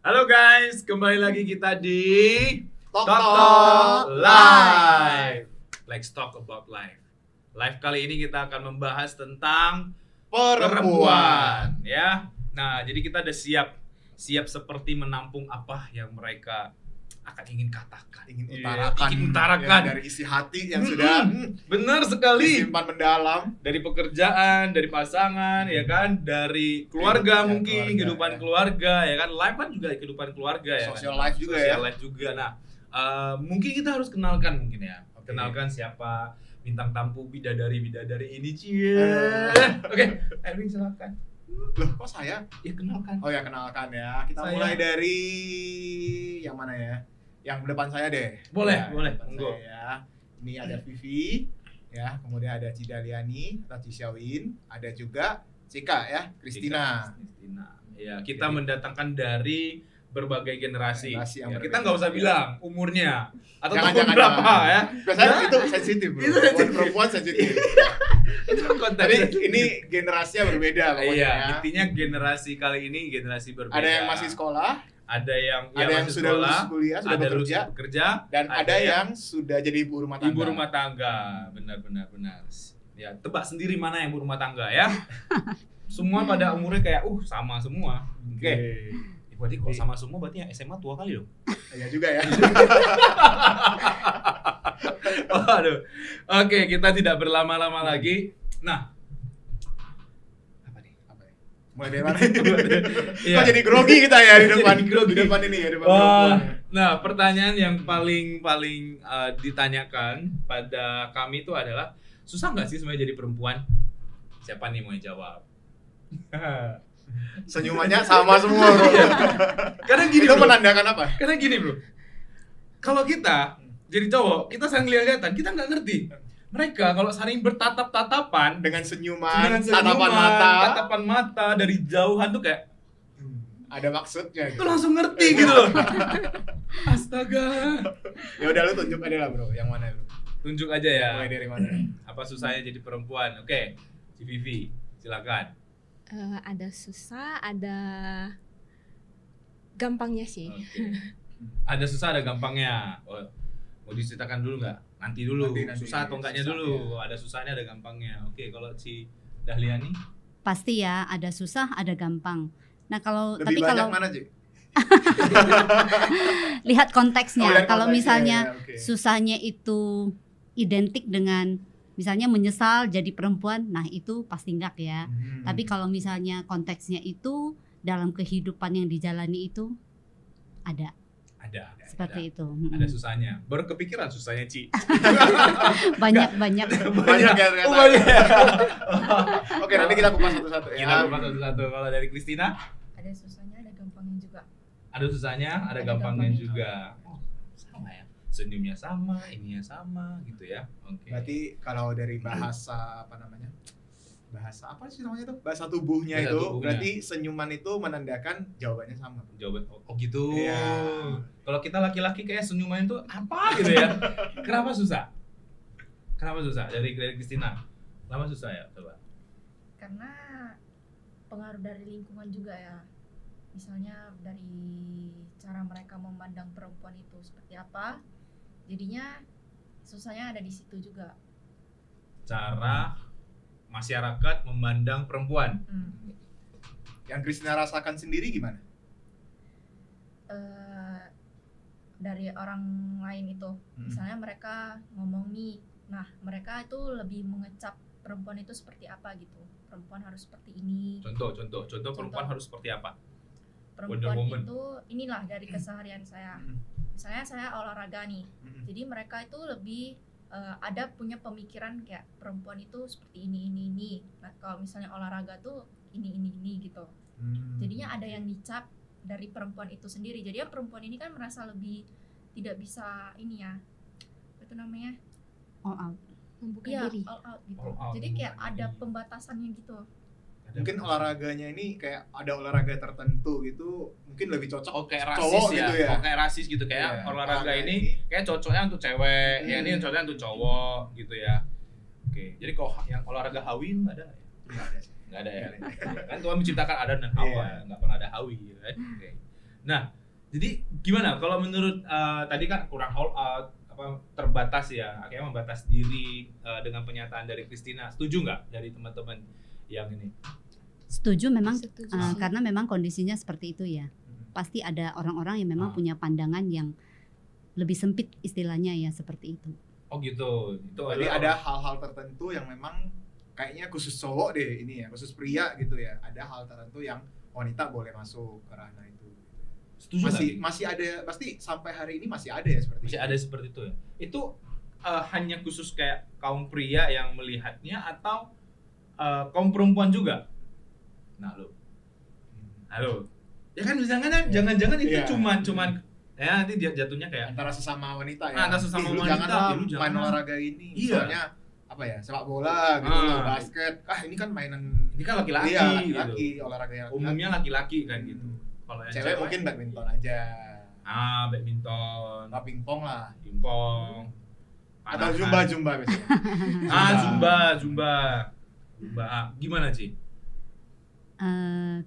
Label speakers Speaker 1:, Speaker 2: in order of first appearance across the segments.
Speaker 1: Halo guys, kembali lagi kita di
Speaker 2: Talk
Speaker 1: Talk
Speaker 2: Talk
Speaker 1: Talk
Speaker 2: Live.
Speaker 1: Live. Let's talk about life. Live kali ini kita akan membahas tentang perempuan, ya. Nah, jadi kita udah siap seperti menampung apa yang mereka akan ingin katakan,
Speaker 2: ingin
Speaker 1: Iya,
Speaker 2: utarakan,
Speaker 1: ingin utarakan.
Speaker 2: ya, dari isi hati yang sudah
Speaker 1: Benar sekali.
Speaker 2: disimpan mendalam.
Speaker 1: Dari pekerjaan, dari pasangan, ya kan, dari keluarga
Speaker 2: Ya,
Speaker 1: mungkin,
Speaker 2: keluarga,
Speaker 1: kehidupan
Speaker 2: ya.
Speaker 1: keluarga, ya kan, life kan juga kehidupan keluarga, ya
Speaker 2: Social
Speaker 1: kan?
Speaker 2: life juga,
Speaker 1: Social
Speaker 2: ya.
Speaker 1: life juga. Nah, mungkin kita harus kenalkan mungkin ya,
Speaker 2: Oke.
Speaker 1: kenalkan siapa bintang tamu bidadari ini, cie. Oke, Erwin silakan.
Speaker 2: Loh, kok saya?
Speaker 1: Ya kenalkan.
Speaker 2: Oh ya, kenalkan ya. Kita
Speaker 1: Saya.
Speaker 2: mulai dari yang mana ya? Yang depan saya deh.
Speaker 1: Boleh,
Speaker 2: Ya,
Speaker 1: boleh.
Speaker 2: depan
Speaker 1: Monggo.
Speaker 2: saya ya. Ini ada Vivi, ya. Kemudian ada Cidaliani atau Cisawin, ada juga Cika ya, Christina.
Speaker 1: Christina. Ya, kita
Speaker 2: Jadi-
Speaker 1: mendatangkan dari berbagai generasi.
Speaker 2: Generasi yang
Speaker 1: Ya,
Speaker 2: berbeda.
Speaker 1: kita nggak usah bilang umurnya atau
Speaker 2: Jangan,
Speaker 1: tahun
Speaker 2: jangan,
Speaker 1: berapa
Speaker 2: jangan.
Speaker 1: ya.
Speaker 2: Biasanya
Speaker 1: Nah,
Speaker 2: itu sensitif, bro.
Speaker 1: Itu
Speaker 2: Buat
Speaker 1: sensitif.
Speaker 2: perempuan sensitif.
Speaker 1: itu kan konteks.
Speaker 2: Tadi ini generasinya berbeda pokoknya
Speaker 1: Iya,
Speaker 2: ya.
Speaker 1: intinya generasi kali ini generasi berbeda.
Speaker 2: Ada yang masih sekolah,
Speaker 1: ada yang
Speaker 2: ada yang
Speaker 1: masih
Speaker 2: sudah
Speaker 1: sekolah,
Speaker 2: lulus kuliah, sudah
Speaker 1: ada
Speaker 2: bekerja,
Speaker 1: lulus bekerja,
Speaker 2: dan ada yang sudah jadi ibu rumah tangga.
Speaker 1: ibu rumah tangga. Benar. Ya, tebak sendiri mana yang ibu rumah tangga ya. Semua pada umurnya kayak sama semua. Oke. Berarti kalau sama semua berarti yang SMA tua kali dong.
Speaker 2: Iya juga ya.
Speaker 1: Waduh. Oke, kita tidak berlama-lama lagi. Nah, apa nih?
Speaker 2: Apa ya? Mulai dari mana?
Speaker 1: Iya.
Speaker 2: Kok jadi grogi kita ya di depan
Speaker 1: Jadi grogi.
Speaker 2: di depan ini ya, depan
Speaker 1: Wah,
Speaker 2: perempuan.
Speaker 1: nah pertanyaan yang paling ditanyakan pada kami itu adalah susah nggak sih sebenarnya jadi perempuan? Siapa nih mau jawab?
Speaker 2: Senyumannya sama semua, bro.
Speaker 1: Karena gini
Speaker 2: Itu
Speaker 1: bro.
Speaker 2: menandakan apa?
Speaker 1: Karena gini bro. Kalau kita jadi cowok, kita saling lihat-lihatan, kita nggak ngerti. Mereka kalau saling bertatap-tatapan
Speaker 2: Dengan senyuman,
Speaker 1: dengan senyuman,
Speaker 2: tatapan mata,
Speaker 1: tatapan mata dari jauhan tuh kayak
Speaker 2: ada maksudnya.
Speaker 1: tuh langsung ngerti gitu loh. Astaga.
Speaker 2: Ya udah lu tunjuk aja lah, bro. Yang mana, bro?
Speaker 1: Tunjuk aja ya.
Speaker 2: Mulai dari mana?
Speaker 1: Apa susahnya jadi perempuan? Oke, si Vivi, silakan.
Speaker 3: Ada susah, ada gampangnya sih.
Speaker 1: Oke. Ada susah, ada gampangnya. Oh, mau diceritakan dulu nggak? Nanti dulu.
Speaker 2: Nanti,
Speaker 1: susah atau enggaknya
Speaker 2: susah,
Speaker 1: dulu. Ada susahnya, ada gampangnya. Oke, kalau si Dahliani,
Speaker 4: Pasti ya, ada susah, ada gampang. Nah kalau
Speaker 2: Lebih
Speaker 4: tapi
Speaker 2: banyak
Speaker 4: kalau
Speaker 2: mana, Ci?
Speaker 4: lihat konteksnya,
Speaker 2: Oh, lihat
Speaker 4: kalau
Speaker 2: konteksnya,
Speaker 4: misalnya
Speaker 2: ya, oke.
Speaker 4: susahnya itu identik dengan misalnya menyesal jadi perempuan, nah itu pasti enggak ya. Tapi kalau misalnya konteksnya itu dalam kehidupan yang dijalani itu ada
Speaker 1: ada.
Speaker 4: seperti itu.
Speaker 1: Ada susahnya. Baru kepikiran susahnya, Ci.
Speaker 4: Banyak
Speaker 2: banyak ya ternyata.
Speaker 1: Oh, banyak.
Speaker 2: Oke, nanti kita kupas satu-satu ya.
Speaker 1: Kita buka satu-satu. Kalau dari Christina,
Speaker 3: Ada susahnya, ada gampangnya juga.
Speaker 1: ada susahnya, ada
Speaker 3: Ada
Speaker 1: gampangnya
Speaker 3: gampangnya
Speaker 1: juga. Oh, sama ya. Senyumnya sama, ininya sama gitu ya. Oke.
Speaker 2: Berarti kalau dari bahasa apa namanya? Bahasa apa sih namanya tuh? Bahasa tubuhnya
Speaker 1: Bahasa
Speaker 2: itu
Speaker 1: tubuhnya.
Speaker 2: berarti senyuman itu menandakan jawabannya sama.
Speaker 1: Jawaban oh gitu.
Speaker 2: Iya.
Speaker 1: Kalau kita laki-laki kayak senyuman itu apa gitu ya? Kenapa susah? Kenapa susah? Dari Christina. Kenapa susah ya? Coba.
Speaker 3: Karena pengaruh dari lingkungan juga ya. Misalnya dari cara mereka memandang perempuan itu seperti apa. Jadinya susahnya ada di situ juga.
Speaker 1: Cara masyarakat memandang perempuan.
Speaker 2: Yang Christina rasakan sendiri gimana?
Speaker 3: Dari orang lain itu, misalnya mereka ngomong nih, nah mereka itu lebih mengecap perempuan itu seperti apa gitu. Perempuan harus seperti ini.
Speaker 1: Contoh perempuan harus seperti apa? Wonder
Speaker 3: Perempuan
Speaker 1: Woman.
Speaker 3: itu inilah dari keseharian saya. Misalnya saya olahraga nih, jadi mereka itu lebih ada punya pemikiran kayak perempuan itu seperti ini. Nah kalau misalnya olahraga tuh ini gitu. Jadinya ada yang dicap dari perempuan itu sendiri. Jadi perempuan ini kan merasa lebih tidak bisa ini ya, apa itu namanya?
Speaker 4: All out.
Speaker 3: Membuka diri. All out gitu.
Speaker 1: All out,
Speaker 3: Jadi kayak
Speaker 1: membuka
Speaker 3: ada
Speaker 1: diri.
Speaker 3: pembatasannya gitu.
Speaker 2: Mungkin olahraganya ini kayak ada olahraga tertentu gitu, mungkin lebih cocok
Speaker 1: Oh kayak rasis
Speaker 2: cowok
Speaker 1: ya.
Speaker 2: gitu ya.
Speaker 1: Oh kayak rasis gitu kayak
Speaker 2: Iya,
Speaker 1: olahraga
Speaker 2: olahraga
Speaker 1: ini
Speaker 2: ini.
Speaker 1: kayak cocoknya untuk cewek, yang ini cocoknya untuk cowok gitu ya. Oke. Jadi kalau yang olahraga hawi nggak ada ya?
Speaker 2: Nggak ada sih.
Speaker 1: Nggak ada ya.
Speaker 2: Nggak ada.
Speaker 1: Kan Tuhan menciptakan Adam dan Hawa,
Speaker 2: Iya.
Speaker 1: nggak pernah ada Hawi, ya kan? Oke. Nah, jadi gimana kalau menurut tadi kan kurang all out terbatas ya, akhirnya membatas diri dengan pernyataan dari Christina. Setuju nggak dari teman-teman yang ini?
Speaker 4: Setuju memang
Speaker 3: Setuju sih.
Speaker 4: karena memang kondisinya seperti itu ya. Pasti ada orang-orang yang memang punya pandangan yang lebih sempit istilahnya ya seperti itu.
Speaker 1: Oh gitu. Itu
Speaker 2: Jadi ada hal-hal tertentu yang memang kayaknya khusus cowok deh ini ya, khusus pria gitu ya. Ada hal tertentu yang wanita boleh masuk ke ranah itu.
Speaker 1: setuju nggak, Dik?
Speaker 2: Masih ada, pasti sampai hari ini masih ada ya seperti
Speaker 1: Masih
Speaker 2: itu.
Speaker 1: ada seperti itu ya. Itu hanya khusus kayak kaum pria yang melihatnya atau kaum perempuan juga? Nah, halo. Ya kan misalnya jangan-jangan itu
Speaker 2: Iya.
Speaker 1: cuman ya nanti dia jatuhnya kayak
Speaker 2: Antara sesama wanita ya.
Speaker 1: Antara sesama
Speaker 2: Lu
Speaker 1: wanita,
Speaker 2: janganlah
Speaker 1: lu jangan
Speaker 2: main
Speaker 1: lah.
Speaker 2: olahraga ini.
Speaker 1: Iya.
Speaker 2: Soalnya apa ya, sepak bola gitu loh, basket. Ini kan mainan
Speaker 1: ini kan laki-laki,
Speaker 2: iya,
Speaker 1: gitu.
Speaker 2: laki-laki, olahraga yang
Speaker 1: Umumnya laki-laki kan gitu. Kalau yang
Speaker 2: Cewek mungkin badminton aja.
Speaker 1: badminton,
Speaker 2: Atau pingpong lah.
Speaker 1: pingpong,
Speaker 2: Atau
Speaker 1: panahan.
Speaker 2: zumba biasanya.
Speaker 1: Zumba. Gimana sih?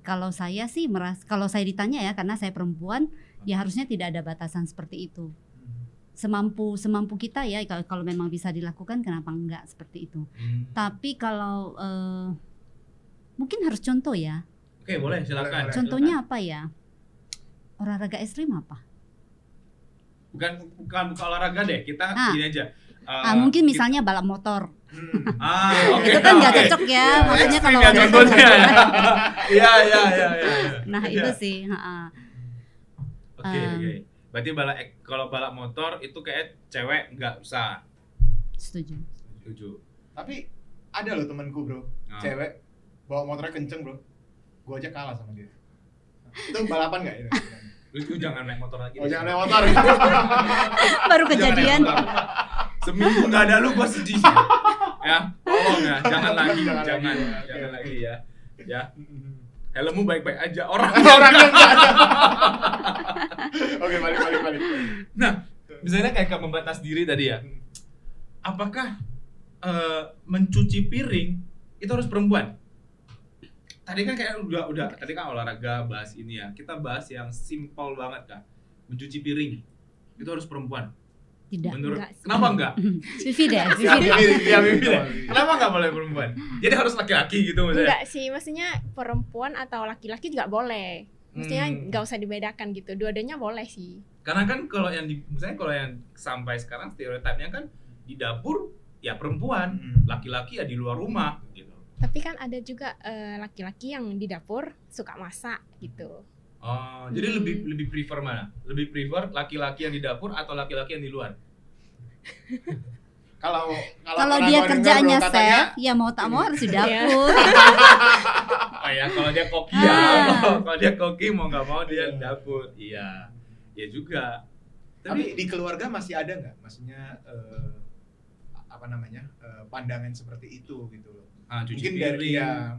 Speaker 4: Kalau saya sih kalau saya ditanya ya karena saya perempuan ya harusnya tidak ada batasan seperti itu. Semampu kita ya kalau memang bisa dilakukan kenapa enggak seperti itu. Tapi kalau mungkin harus contoh ya.
Speaker 1: Oke, boleh silakan.
Speaker 2: Boleh.
Speaker 4: Contohnya apa ya? Olahraga ekstrim apa?
Speaker 1: Bukan olahraga deh. Kita gini aja.
Speaker 4: Mungkin misalnya balap motor.
Speaker 1: Oke.
Speaker 4: Itu kan nggak
Speaker 1: Oke.
Speaker 4: cocok ya.
Speaker 2: Iya,
Speaker 4: Maksudnya
Speaker 1: Ekstrim
Speaker 4: kalau
Speaker 1: ya contohnya. Iya.
Speaker 4: nah itu sih.
Speaker 1: Oke. Berarti kalau balap motor itu kayak cewek nggak usah.
Speaker 4: Setuju.
Speaker 1: Setuju.
Speaker 2: Tapi ada loh temanku bro, cewek bawa motornya kenceng bro. Gua aja kalah sama dia. Itu balapan nggak?
Speaker 1: Lu jangan naik motor lagi.
Speaker 2: Oh
Speaker 1: deh.
Speaker 2: jangan naik motor.
Speaker 4: Baru
Speaker 1: Jangan
Speaker 4: kejadian.
Speaker 1: naik motor. Seminggu nggak ada lu gua sedih sih. Ya, tolong ya, jangan lagi ya. Ya. Helmmu baik-baik aja. Orangnya
Speaker 2: nggak ada. Oke balik.
Speaker 1: Nah, misalnya kayak membatas diri tadi ya. Apakah mencuci piring itu harus perempuan? Tadi kan kayak udah tadi kan olahraga bahas ini ya. Kita bahas yang simpel banget kan. Mencuci piring itu harus perempuan.
Speaker 4: Tidak.
Speaker 1: Menurut
Speaker 5: Enggak sih.
Speaker 1: kenapa enggak?
Speaker 4: Vivi deh.
Speaker 1: Iya, Bibi deh. Kenapa enggak boleh perempuan? Jadi harus laki-laki gitu maksudnya.
Speaker 5: Enggak sih, maksudnya perempuan atau laki-laki juga boleh. Maksudnya nggak usah dibedakan gitu, dua-duanya boleh sih.
Speaker 1: Karena kan kalau yang misalnya kalau yang sampai sekarang stereotipnya kan di dapur ya perempuan, laki-laki ya di luar rumah gitu.
Speaker 5: Tapi kan ada juga laki-laki yang di dapur suka masak gitu.
Speaker 1: Oh, jadi lebih prefer mana? Lebih prefer laki-laki yang di dapur atau laki-laki yang di luar?
Speaker 2: Kalau
Speaker 4: dia
Speaker 2: pernah gua
Speaker 4: kerjaannya
Speaker 2: dengar, bro, katanya,
Speaker 4: chef, ya mau tak mau harus di dapur.
Speaker 1: Oh ya, kalau dia koki
Speaker 4: Ah.
Speaker 1: ya. Kalau dia koki mau nggak mau dia di dapur. Iya. Ya juga.
Speaker 2: Tapi di keluarga masih ada nggak? Maksudnya pandangan seperti itu gitu loh.
Speaker 1: cuci
Speaker 2: Mungkin
Speaker 1: piring,
Speaker 2: dari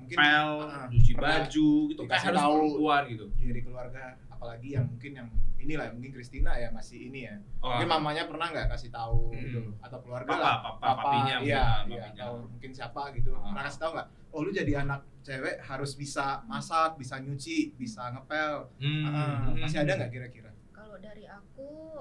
Speaker 2: mungkin
Speaker 1: pel,
Speaker 2: ah,
Speaker 1: cuci
Speaker 2: pernah
Speaker 1: baju gitu kayak
Speaker 2: dikasih
Speaker 1: harus
Speaker 2: tahu
Speaker 1: perempuan gitu.
Speaker 2: dari keluarga, apalagi yang mungkin yang inilah mungkin Christina ya masih ini ya.
Speaker 1: Oh,
Speaker 2: Mungkin mamanya pernah nggak kasih tahu gitu loh. Atau keluarga lah,
Speaker 1: papinya mungkin,
Speaker 2: iya,
Speaker 1: papinya.
Speaker 2: atau mungkin siapa gitu. Pernah kasih tahu nggak? Oh lu jadi anak cewek harus bisa masak, bisa nyuci, bisa ngepel. Masih ada nggak kira-kira?
Speaker 3: Kalau dari aku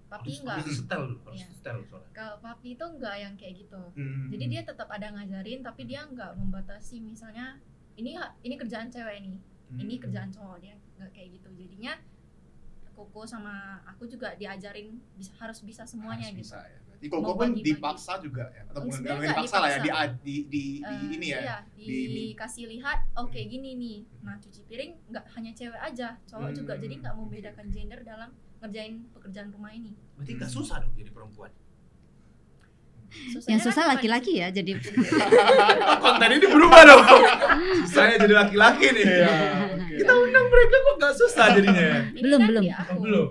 Speaker 3: papi enggak.
Speaker 1: Harus setel dulu, harus
Speaker 3: Iya.
Speaker 1: setel soalnya.
Speaker 3: Kalau papi itu enggak yang kayak gitu.
Speaker 2: Hmm.
Speaker 3: Jadi dia tetap ada ngajarin tapi dia enggak membatasi misalnya ini kerjaan cewek nih. Ini kerjaan cowok, dia enggak kayak gitu. Jadinya Koko sama aku juga diajarin harus bisa semuanya
Speaker 2: Harus
Speaker 3: gitu.
Speaker 2: bisa ya. Berarti Koko
Speaker 3: Mau
Speaker 2: pun
Speaker 3: bagi-bagi.
Speaker 2: dipaksa juga ya. Atau bukan
Speaker 3: Sebenarnya
Speaker 2: bukan
Speaker 3: nggak
Speaker 2: dipaksa lah ya,
Speaker 3: dipaksa.
Speaker 2: di ini ya.
Speaker 3: Iya, dikasih lihat oh kayak gini nih. Nah, cuci piring enggak hanya cewek aja, cowok juga. Jadi enggak membedakan gender dalam ngerjain pekerjaan rumah ini.
Speaker 1: Berarti nggak susah dong jadi perempuan.
Speaker 3: Susahnya
Speaker 4: Yang susah
Speaker 3: kan
Speaker 4: laki-laki ya jadi
Speaker 1: Konten ini berubah dong. Susahnya jadi laki-laki nih.
Speaker 2: Iya.
Speaker 1: Kita undang mereka kok nggak susah jadinya.
Speaker 3: ini
Speaker 4: Belum,
Speaker 3: kan
Speaker 4: belum.
Speaker 3: di aku.
Speaker 1: Oh, belum.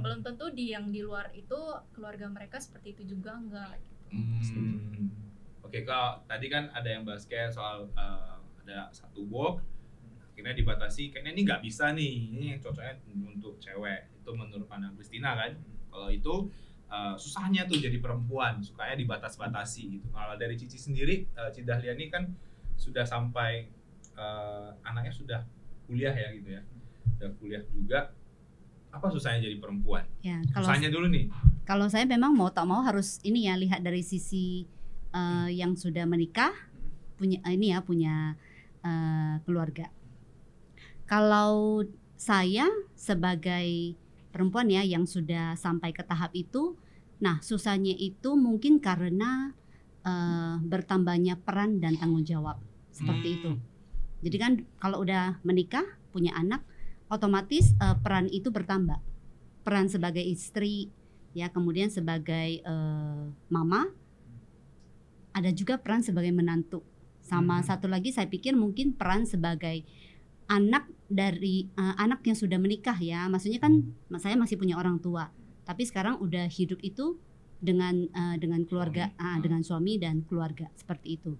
Speaker 3: Belum tentu yang di luar itu keluarga mereka seperti itu juga enggak.
Speaker 1: Oke, kalau tadi kan ada yang bahas kayak soal ada satu work akhirnya dibatasi kayaknya ini nggak bisa nih, ini yang cocoknya untuk cewek, itu menurut pandang Christina kan. Kalau itu susahnya tuh jadi perempuan, sukanya dibatas-batasi gitu. Kalau dari Cici sendiri, Cici Dahliani kan sudah sampai anaknya sudah kuliah ya gitu ya. udah kuliah juga. Apa susahnya jadi perempuan?
Speaker 4: Ya, kalau
Speaker 1: Susahnya dulu nih.
Speaker 4: kalau saya memang mau tak mau harus ini ya, lihat dari sisi yang sudah menikah, punya punya keluarga. Kalau saya sebagai perempuan ya yang sudah sampai ke tahap itu, nah susahnya itu mungkin karena bertambahnya peran dan tanggung jawab seperti itu. Jadi kan kalau udah menikah, punya anak, otomatis peran itu bertambah. Peran sebagai istri, ya, kemudian sebagai mama, ada juga peran sebagai menantu. Sama satu lagi saya pikir mungkin peran sebagai anak dari anak yang sudah menikah ya. Maksudnya kan saya masih punya orang tua, tapi sekarang udah hidup itu dengan keluarga, dengan suami dan keluarga seperti itu.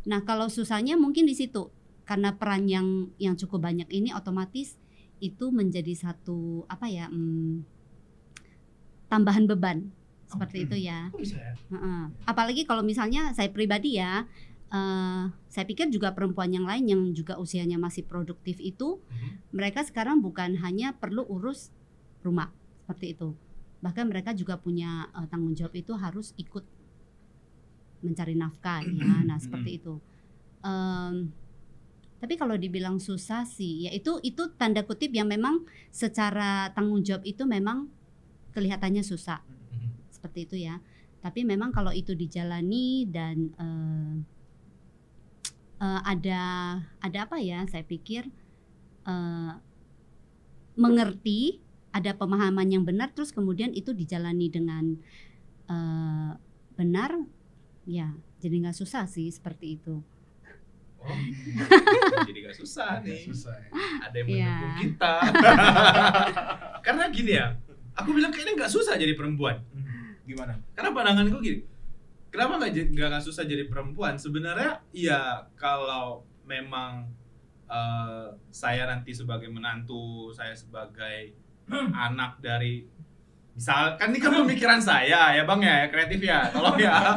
Speaker 4: Nah, kalau susahnya mungkin di situ. Karena peran yang cukup banyak ini otomatis itu menjadi satu tambahan beban seperti itu ya. Apalagi kalau misalnya saya pribadi ya, saya pikir juga perempuan yang lain yang juga usianya masih produktif itu, mereka sekarang bukan hanya perlu urus rumah seperti itu, bahkan mereka juga punya tanggung jawab itu harus ikut mencari nafkah ya. Nah seperti itu. Tapi kalau dibilang susah sih, ya itu tanda kutip yang memang secara tanggung jawab itu memang kelihatannya susah, seperti itu ya. Tapi memang kalau itu dijalani dan ada apa ya? Saya pikir mengerti, ada pemahaman yang benar, terus kemudian itu dijalani dengan benar, ya jadi nggak susah sih seperti itu.
Speaker 1: Oh, jadi gak susah nih.
Speaker 2: Susah, ya.
Speaker 1: Ada yang mendukung kita. Karena gini ya, aku bilang kayaknya gak susah jadi perempuan.
Speaker 2: Gimana?
Speaker 1: Karena pandanganku gini, kenapa gak susah jadi perempuan? Sebenarnya ya kalau memang saya nanti sebagai menantu, saya sebagai anak dari, misalkan ini kan pemikiran saya ya bang ya, kreatif ya, tolong ya.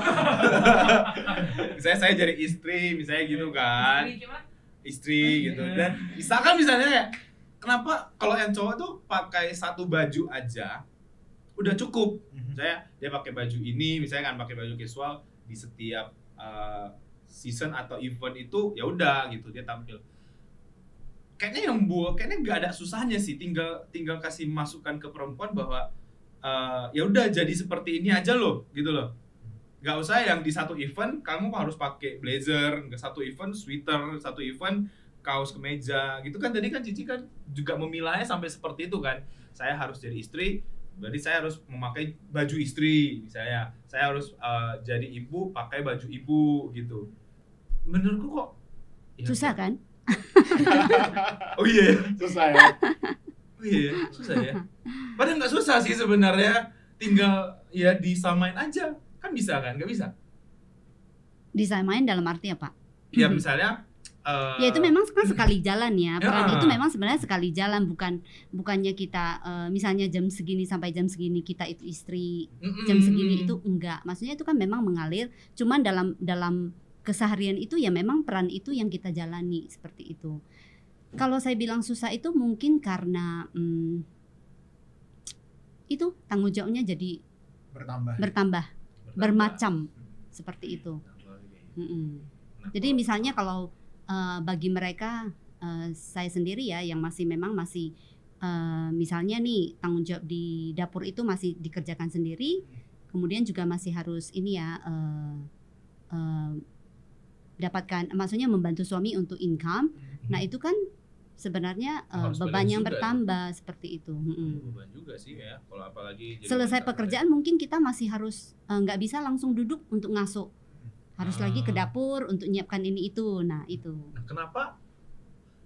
Speaker 1: Misalnya saya jadi istri, misalnya gitu kan, istri gitu. Dan misalnya ya, kenapa kalau yang cowok tuh pakai satu baju aja udah cukup. Misalnya dia pakai baju ini, misalnya kan pakai baju casual di setiap season atau event itu, ya udah gitu dia tampil. Kayaknya kayaknya nggak ada susahnya sih, tinggal kasih masukan ke perempuan bahwa ya udah jadi seperti ini aja loh, gitu loh. Gak usah yang di satu event kamu harus pakai blazer, nggak satu event sweater, satu event kaos kemeja, gitu kan. Tadi kan Cici kan juga memilahnya sampai seperti itu kan. Saya harus jadi istri, berarti saya harus memakai baju istri, misalnya. Saya harus jadi ibu, pakai baju ibu, gitu. Menurutku kok ya,
Speaker 4: Susah kan?
Speaker 1: Oh iya,
Speaker 2: Susah ya.
Speaker 1: oh iya, susah ya. Padahal nggak susah sih sebenarnya, tinggal ya disamain aja, kan bisa kan? Nggak bisa?
Speaker 4: Disamain dalam arti apa?
Speaker 1: Ya misalnya,
Speaker 4: Ya itu memang kan sekali jalan ya. Peran
Speaker 1: Ya.
Speaker 4: itu memang sebenarnya sekali jalan, bukannya kita misalnya jam segini sampai jam segini kita itu istri, jam segini itu enggak. Maksudnya itu kan memang mengalir. Cuman dalam keseharian itu ya memang peran itu yang kita jalani seperti itu. Kalau saya bilang susah itu mungkin karena itu tanggung jawabnya jadi bertambah bermacam seperti itu. Jadi misalnya kalau bagi mereka, saya sendiri ya yang masih misalnya nih tanggung jawab di dapur itu masih dikerjakan sendiri, kemudian juga masih harus ini ya dapatkan, maksudnya membantu suami untuk income. Nah itu kan sebenarnya beban yang bertambah seperti itu.
Speaker 1: Beban juga sih ya, kalau apalagi jadi
Speaker 4: Selesai
Speaker 1: wanita
Speaker 4: pekerjaan mungkin kita masih harus nggak bisa langsung duduk untuk ngasuh, harus lagi ke dapur untuk nyiapkan ini itu. Nah itu.
Speaker 1: Nah, kenapa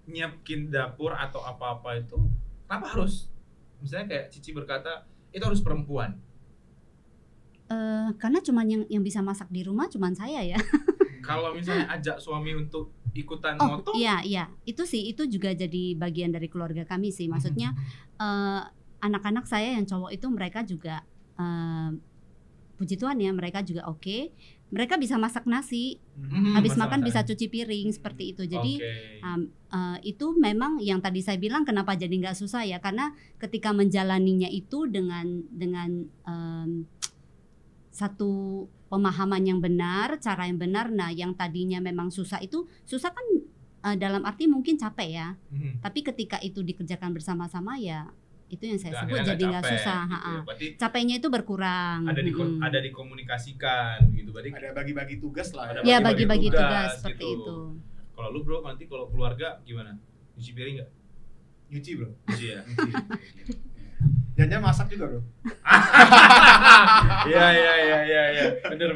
Speaker 1: nyiapin dapur atau apa-apa itu, kenapa harus, misalnya kayak Cici berkata itu harus perempuan?
Speaker 4: Karena cuman yang bisa masak di rumah cuman saya ya.
Speaker 1: Kalau misalnya ajak suami untuk ikutan
Speaker 4: Oh
Speaker 1: moto,
Speaker 4: iya itu sih, itu juga jadi bagian dari keluarga kami sih. Maksudnya anak-anak saya yang cowok itu mereka juga puji Tuhan ya, mereka juga oke. mereka bisa masak nasi, habis
Speaker 1: masak
Speaker 4: makan
Speaker 1: nasi.
Speaker 4: bisa cuci piring seperti itu. Jadi
Speaker 1: Oke.
Speaker 4: itu memang yang tadi saya bilang kenapa jadi nggak susah ya, karena ketika menjalaninya itu dengan satu pemahaman yang benar, cara yang benar. Nah, yang tadinya memang susah itu susah kan dalam arti mungkin capek ya. Tapi ketika itu dikerjakan bersama-sama ya itu yang saya sebut jadi nggak susah.
Speaker 1: Gitu ya. Berarti
Speaker 4: Capeknya itu berkurang.
Speaker 1: ada dikomunikasikan gitu. Berarti
Speaker 2: Ada bagi-bagi tugas lah.
Speaker 1: Ada
Speaker 4: Ya
Speaker 1: bagi-bagi
Speaker 4: bagi-bagi
Speaker 1: tugas
Speaker 4: tugas seperti
Speaker 1: gitu.
Speaker 4: itu.
Speaker 1: kalau lu bro nanti kalau keluarga gimana? Cuci piring nggak?
Speaker 2: Nyuci bro.
Speaker 1: Cuci ya.
Speaker 2: Jangan masak juga bro.
Speaker 1: Iya. Bener.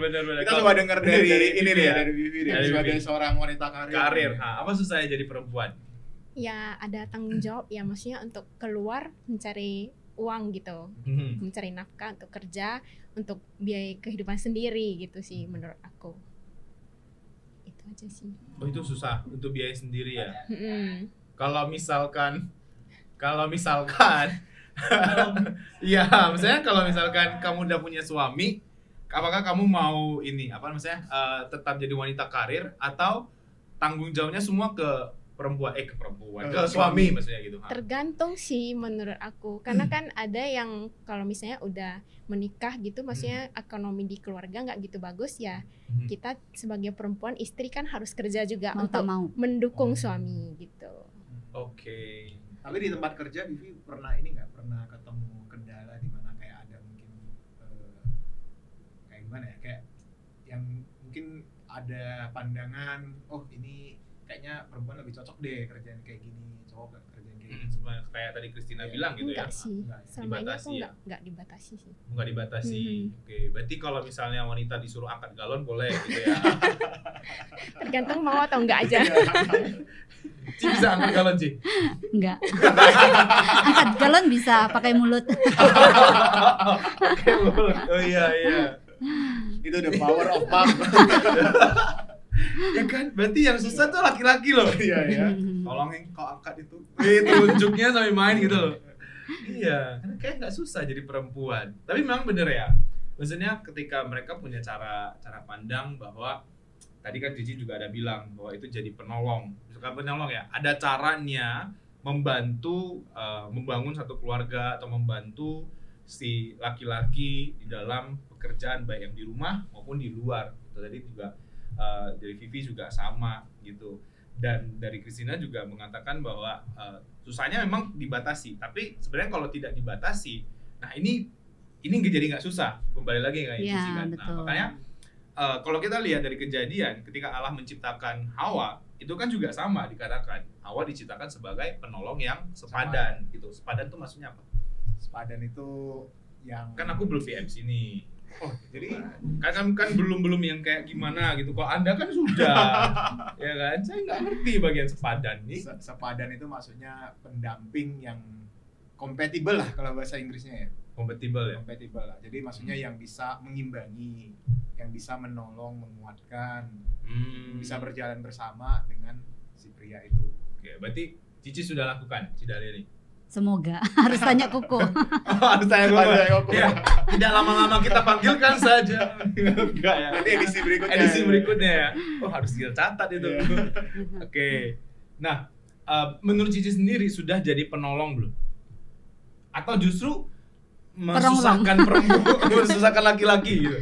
Speaker 2: Kita coba dengar dari ini
Speaker 1: Vivi
Speaker 2: nih
Speaker 1: ya.
Speaker 2: dari Vivi nih,
Speaker 1: Dari
Speaker 2: sebagai
Speaker 1: Vivi.
Speaker 2: seorang wanita karir.
Speaker 1: Karir. Apa susahnya jadi perempuan?
Speaker 5: Ya ada tanggung jawab ya, maksudnya untuk keluar mencari uang gitu, mencari nafkah untuk kerja, untuk biaya kehidupan sendiri gitu sih menurut aku. Itu aja sih.
Speaker 1: Oh itu susah untuk biaya sendiri ya.
Speaker 5: Mm-mm.
Speaker 1: Kalau misalkan iya, misalnya kalau misalkan kamu udah punya suami, apakah kamu mau ini tetap jadi wanita karir atau tanggung jawabnya semua ke ke suami maksudnya gitu.
Speaker 5: Tergantung sih menurut aku, karena kan ada yang kalau misalnya udah menikah gitu, maksudnya ekonomi di keluarga nggak gitu bagus ya, kita sebagai perempuan istri kan harus kerja juga
Speaker 4: Mau
Speaker 5: untuk
Speaker 4: tak mau.
Speaker 5: mendukung suami gitu.
Speaker 1: Oke.
Speaker 2: Tapi di tempat kerja Vivi pernah pernah ketemu kendala di mana kayak ada mungkin kayak gimana ya, kayak yang mungkin ada pandangan ini kayaknya perempuan lebih cocok deh kerjaan kayak gini, cowok kerjaan kayak gini.
Speaker 1: Kayak tadi Christina bilang gitu
Speaker 5: Enggak
Speaker 1: ya.
Speaker 5: sih,
Speaker 2: Enggak ya?
Speaker 5: selama ini
Speaker 1: Dibatasi
Speaker 5: aku
Speaker 1: ya?
Speaker 5: nggak dibatasi sih.
Speaker 1: Nggak dibatasi. Oke, berarti kalau misalnya wanita disuruh angkat galon boleh gitu ya.
Speaker 5: Tergantung mau atau enggak aja.
Speaker 1: Ci bisa angkat galon, Ci?
Speaker 4: Enggak. Angkat galon bisa pakai mulut.
Speaker 1: Oke, boleh. Oh iya.
Speaker 2: Itu the power of mom.
Speaker 1: Ya kan, berarti yang susah tuh laki-laki loh.
Speaker 2: Iya ya.
Speaker 1: Tolongin kau angkat itu. Itu unjuknya sampai main gitu loh. Iya, karena kayak nggak susah jadi perempuan. Tapi memang bener ya. Maksudnya ketika mereka punya cara pandang bahwa tadi kan Cici juga ada bilang bahwa itu jadi penolong. Bukan penolong ya, ada caranya membantu membangun satu keluarga atau membantu si laki-laki di dalam pekerjaan baik yang di rumah maupun di luar. Tadi juga dari Vivi juga sama gitu. Dan dari Christina juga mengatakan bahwa susahnya memang dibatasi, tapi sebenarnya kalau tidak dibatasi, nah ini jadi nggak susah. Kembali lagi kayak
Speaker 4: Ya,
Speaker 1: Cici kan. Nah,
Speaker 4: betul.
Speaker 1: makanya kalau kita lihat dari kejadian ketika Allah menciptakan Hawa, itu kan juga sama dikatakan Hawa diciptakan sebagai penolong yang sepadan gitu. Sepadan tuh maksudnya apa?
Speaker 2: Sepadan itu yang
Speaker 1: Kan aku belum PMC nih.
Speaker 2: oh jadi
Speaker 1: Kan belum yang kayak gimana gitu. Kalau Anda kan sudah, ya kan? Saya nggak ngerti bagian sepadan nih.
Speaker 2: sepadan itu maksudnya pendamping yang kompatibel lah kalau bahasa Inggrisnya ya.
Speaker 1: Kompatibel ya.
Speaker 2: Kompatibel lah. Jadi maksudnya yang bisa mengimbangi, yang bisa menolong, menguatkan, bisa berjalan bersama dengan si pria itu.
Speaker 1: Oke, berarti Cici sudah lakukan Cidalia nih.
Speaker 4: Semoga. Harus tanya Koko.
Speaker 1: Harus tanya gue. Ya, tidak lama-lama kita panggilkan saja. Enggak ya.
Speaker 2: Nanti edisi berikutnya.
Speaker 1: Edisi berikutnya ya. Oh, harus dicatat itu.
Speaker 2: Iya.
Speaker 1: Oke. Nah, menurut Cici sendiri sudah jadi penolong belum? Atau justru mesusahkan perempuan, mesusahkan laki-laki gitu?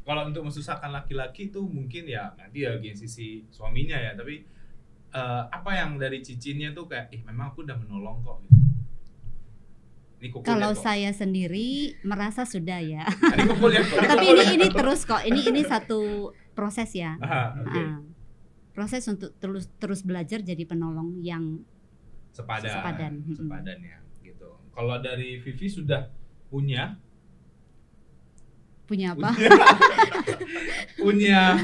Speaker 1: Kalau untuk mesusahkan laki-laki itu mungkin ya nanti ya bagian sisi suaminya ya, tapi apa yang dari Cicinya tuh kayak memang aku udah menolong kok gitu. Ini Koko
Speaker 4: Kalau
Speaker 1: lihat kok.
Speaker 4: saya sendiri merasa sudah ya.
Speaker 1: Ini Koko lihat kok.
Speaker 4: Tapi
Speaker 1: Koko lihat
Speaker 4: ini
Speaker 1: kok.
Speaker 4: terus kok. Ini satu proses ya.
Speaker 1: Oke.
Speaker 4: Proses untuk terus belajar jadi penolong yang
Speaker 1: Sepadan
Speaker 4: Sepadan.
Speaker 1: ya gitu. Kalau dari Vivi sudah punya
Speaker 4: apa?
Speaker 1: punya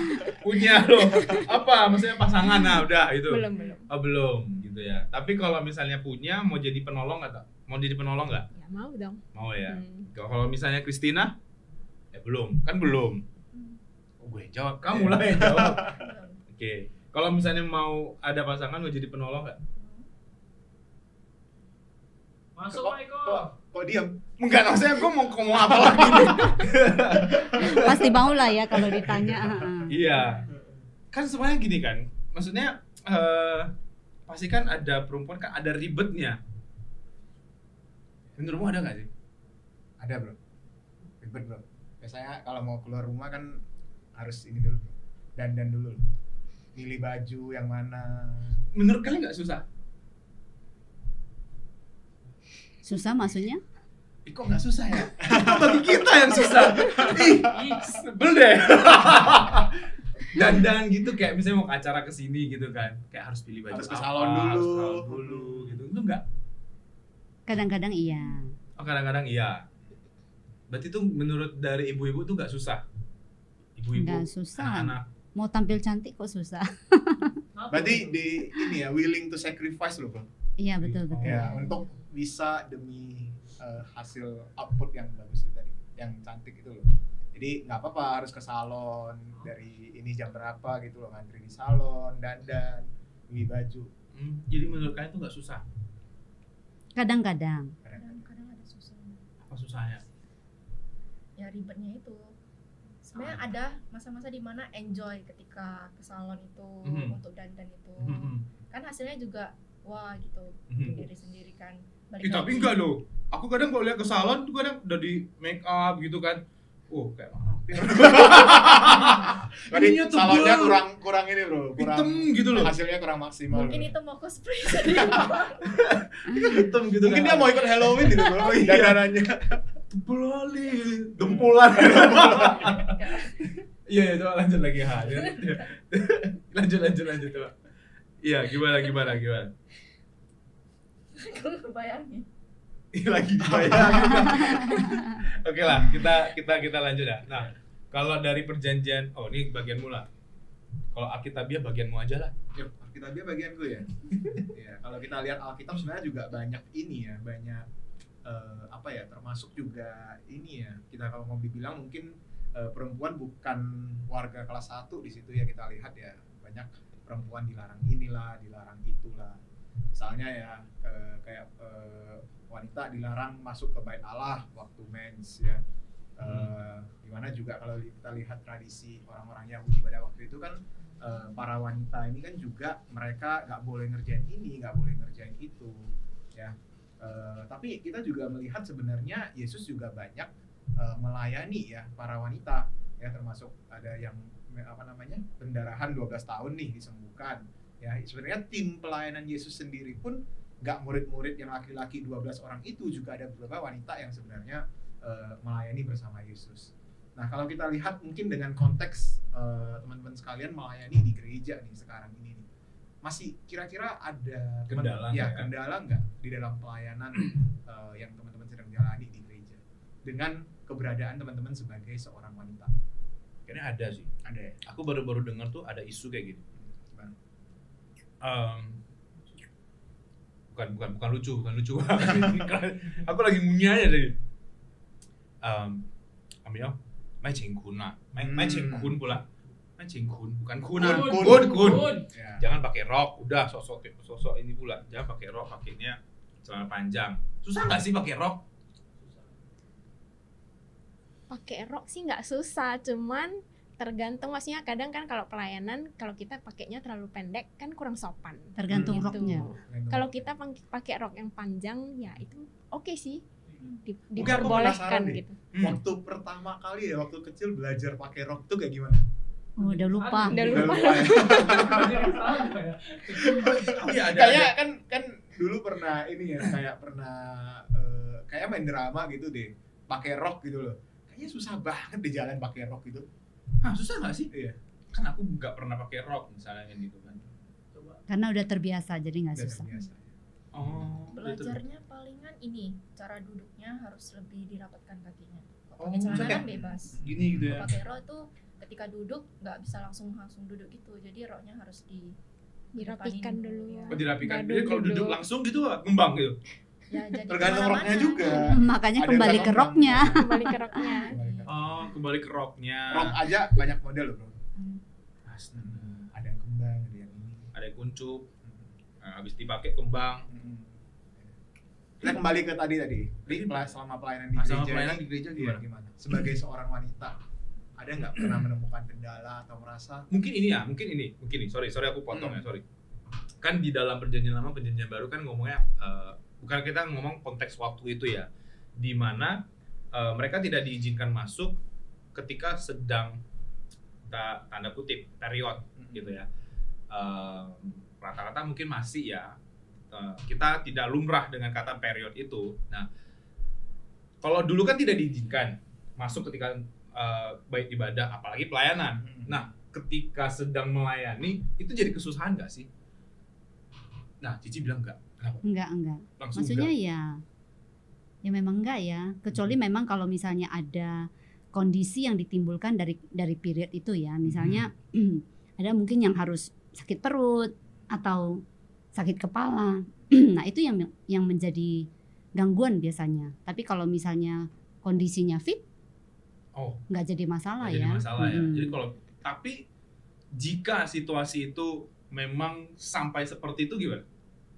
Speaker 1: loh. Apa maksudnya pasangan? Nah, udah itu.
Speaker 5: Belum.
Speaker 1: Oh, belum gitu ya. Tapi kalau misalnya punya mau jadi penolong atau mau jadi penolong nggak?
Speaker 5: Ya mau dong.
Speaker 1: Mau ya. Kalau misalnya Christina belum. Kan belum. Oh, gue yang jawab. Kamu lah yang jawab. Oke. Kalau misalnya mau ada pasangan mau jadi penolong nggak? Masuk, Maiko.
Speaker 2: kok diam? Enggak, maksudnya gue mau ngomong apa lagi nih?
Speaker 4: Pasti mau lah ya kalau ditanya.
Speaker 1: Iya. Kan semuanya gini kan. Maksudnya pasti kan ada perempuan kan ada ribetnya. Menurutmu ada nggak sih?
Speaker 2: Ada bro, ribet bro. Biasanya kalau mau keluar rumah kan harus ini dulu, dandan dulu, milih baju yang mana.
Speaker 1: Menurut kalian nggak susah?
Speaker 4: Susah maksudnya?
Speaker 1: Kok nggak susah ya? Bagi kita yang susah. Ih, sebel deh. Dandan gitu kayak misalnya mau ke acara kesini gitu kan, kayak harus pilih baju
Speaker 2: Harus ke
Speaker 1: apa,
Speaker 2: salon dulu.
Speaker 1: harus ke salon dulu gitu. Itu enggak?
Speaker 4: Kadang-kadang iya.
Speaker 1: Oh, kadang-kadang iya. Berarti tuh menurut dari ibu-ibu tuh nggak susah? Ibu-ibu,
Speaker 4: Nggak susah.
Speaker 1: anak-anak.
Speaker 4: Mau tampil cantik kok susah.
Speaker 2: Berarti di ini ya, willing to sacrifice loh bro.
Speaker 4: Iya betul.
Speaker 2: Ya, untuk bisa demi hasil output yang bagus itu tadi, yang cantik itu loh. Jadi nggak apa-apa harus ke salon dari ini jam berapa gitu loh, ngantri di salon, dandan, beli baju.
Speaker 1: Jadi menurut kalian tuh nggak susah?
Speaker 4: Kadang-kadang.
Speaker 3: Kadang-kadang ada susahnya.
Speaker 1: Apa susahnya?
Speaker 3: Ya ribetnya itu. Sebenarnya ada masa-masa di mana enjoy ketika ke salon itu untuk dandan itu. Kan hasilnya juga wah gitu untuk diri sendiri kan.
Speaker 1: Tapi enggak loh. Aku kadang kalau lihat ke salon tuh kadang udah di make up gitu kan. Kayak
Speaker 2: Tadi
Speaker 1: ininya
Speaker 2: salonnya
Speaker 1: tebal.
Speaker 2: kurang ini bro, kurang
Speaker 1: Hitam gitu loh.
Speaker 2: hasilnya kurang maksimal.
Speaker 3: Mungkin
Speaker 2: bro.
Speaker 3: itu mau cosplay.
Speaker 1: Hitam gitu
Speaker 2: Mungkin
Speaker 1: kan.
Speaker 2: dia mau ikut Halloween gitu bro, dandanannya.
Speaker 1: tebel kali, dempulan. Iya, coba lanjut lagi ha. Lanjut coba. Iya, gimana?
Speaker 3: Kalau bayangin.
Speaker 1: Lagi bayang. Oke lah, kita lanjut ya. Nah, kalau dari perjanjian, ini bagianmu lah. Kalau Alkitabiah bagianmu aja lah.
Speaker 2: Yuk, Alkitabiah bagianku ya. Ya, kalau kita lihat Alkitab sebenarnya juga banyak ini ya, banyak termasuk juga ini ya. Kita kalau mau dibilang mungkin perempuan bukan warga kelas 1 di situ ya, kita lihat ya banyak perempuan dilarang inilah, dilarang itulah. Misalnya ya kayak wanita dilarang masuk ke bait Allah waktu mens ya. Dimana juga kalau kita lihat tradisi orang-orang Yahudi pada waktu itu kan para wanita ini kan juga mereka nggak boleh ngerjain ini, nggak boleh ngerjain itu ya. Tapi kita juga melihat sebenarnya Yesus juga banyak melayani ya para wanita ya, termasuk ada yang pendarahan 12 tahun nih disembuhkan ya. Sebenarnya tim pelayanan Yesus sendiri pun nggak murid-murid yang laki-laki 12 orang itu, juga ada beberapa wanita yang sebenarnya melayani bersama Yesus. Nah kalau kita lihat mungkin dengan konteks teman-teman sekalian melayani di gereja nih sekarang ini nih, masih kira-kira ada kendala nggak di dalam pelayanan yang teman-teman sedang jalani di gereja dengan keberadaan teman-teman sebagai seorang wanita?
Speaker 1: Kayaknya ada sih.
Speaker 2: Ada ya?
Speaker 1: Aku baru dengar tuh ada isu kayak gini. Bukan lucu. Aku lagi ngunyah aja tadi. Ambil mai cheng kun lah. Mai cheng kun pula. Mai cheng kun bukan kun.
Speaker 2: Ya.
Speaker 1: Jangan pakai rok, udah sosok ini pula. Jangan pakai rok, pakainya celana panjang. Susah nggak sih pakai rok?
Speaker 5: Pakai rok sih nggak susah, cuman tergantung, maksudnya kadang kan kalau pelayanan kalau kita pakainya terlalu pendek kan kurang sopan.
Speaker 4: Tergantung
Speaker 5: Gitu.
Speaker 4: roknya.
Speaker 5: Kalau kita pakai rok yang panjang ya itu oke sih.
Speaker 2: Mungkin aku penasaran
Speaker 5: Diperbolehkan
Speaker 2: nih.
Speaker 5: gitu.
Speaker 2: Waktu pertama kali ya, waktu kecil belajar pakai rok tuh kayak gimana?
Speaker 4: Udah lupa.
Speaker 5: Udah
Speaker 2: Udah
Speaker 5: lupa.
Speaker 2: lupa ya.
Speaker 1: Iya ada.
Speaker 2: Kayaknya kan dulu pernah ini ya, kayak main drama gitu deh, pakai rok gitu loh. Kayaknya susah banget di jalan pakai rok gitu.
Speaker 1: Susah nggak sih?
Speaker 2: Iya.
Speaker 1: Kan aku nggak pernah pakai rok misalnya gitu kan. Coba.
Speaker 4: Karena udah terbiasa jadi nggak
Speaker 2: Udah
Speaker 4: susah.
Speaker 2: terbiasa.
Speaker 3: Belajarnya palingan ini, cara duduknya harus lebih dirapatkan kakinya. Kalau
Speaker 2: Oh,
Speaker 3: pakai celana
Speaker 1: kayak
Speaker 3: kan bebas.
Speaker 1: Gini gitu ya.
Speaker 3: Kalau pakai rok itu ketika duduk nggak bisa langsung duduk gitu. Jadi roknya harus
Speaker 5: Dirapikan dulu.
Speaker 3: ya.
Speaker 1: Dirapikan.
Speaker 5: Nggak
Speaker 1: Jadi kalau duduk langsung gitu ngembang gitu.
Speaker 3: Ya, jadi
Speaker 2: Tergantung
Speaker 3: kemana-mana.
Speaker 2: roknya juga.
Speaker 4: Makanya
Speaker 2: Ada
Speaker 4: kembali
Speaker 2: yang
Speaker 4: ke
Speaker 2: kembang.
Speaker 4: roknya.
Speaker 5: Kembali ke roknya.
Speaker 1: Kembali ke roknya.
Speaker 2: Rok aja banyak model loh bro.
Speaker 1: Astaga.
Speaker 2: Ada yang kembang, ada yang ini.
Speaker 1: Ada yang kuncup. Habis dipakai kembang.
Speaker 2: Kita kembali ke tadi selama pelayanan di
Speaker 1: Selama
Speaker 2: gereja.
Speaker 1: pelayanan
Speaker 2: ini,
Speaker 1: di gereja
Speaker 2: iya,
Speaker 1: gimana?
Speaker 2: Sebagai seorang wanita, ada nggak pernah menemukan kendala atau merasa
Speaker 1: Mungkin ini. Sorry aku potong ya, sorry. Kan di dalam perjanjian lama, perjanjian baru kan ngomongnya bukan kita ngomong konteks waktu itu ya, di mana mereka tidak diizinkan masuk ketika sedang tanda kutip period gitu ya. Rata-rata mungkin masih ya, kita tidak lumrah dengan kata period itu. Nah, kalau dulu kan tidak diizinkan masuk ketika baik ibadah, apalagi pelayanan. Nah, ketika sedang melayani itu jadi kesusahan nggak sih? Nah, Cici bilang enggak. Kenapa?
Speaker 4: Enggak.
Speaker 1: Langsung
Speaker 4: Maksudnya
Speaker 1: enggak.
Speaker 4: ya memang enggak ya. Kecuali memang kalau misalnya ada kondisi yang ditimbulkan dari period itu ya. Misalnya ada mungkin yang harus sakit perut atau sakit kepala. Nah, itu yang menjadi gangguan biasanya. Tapi kalau misalnya kondisinya fit, nggak jadi masalah
Speaker 1: Nggak
Speaker 4: ya.
Speaker 1: jadi masalah ya. Jadi tapi jika situasi itu memang sampai seperti itu gimana?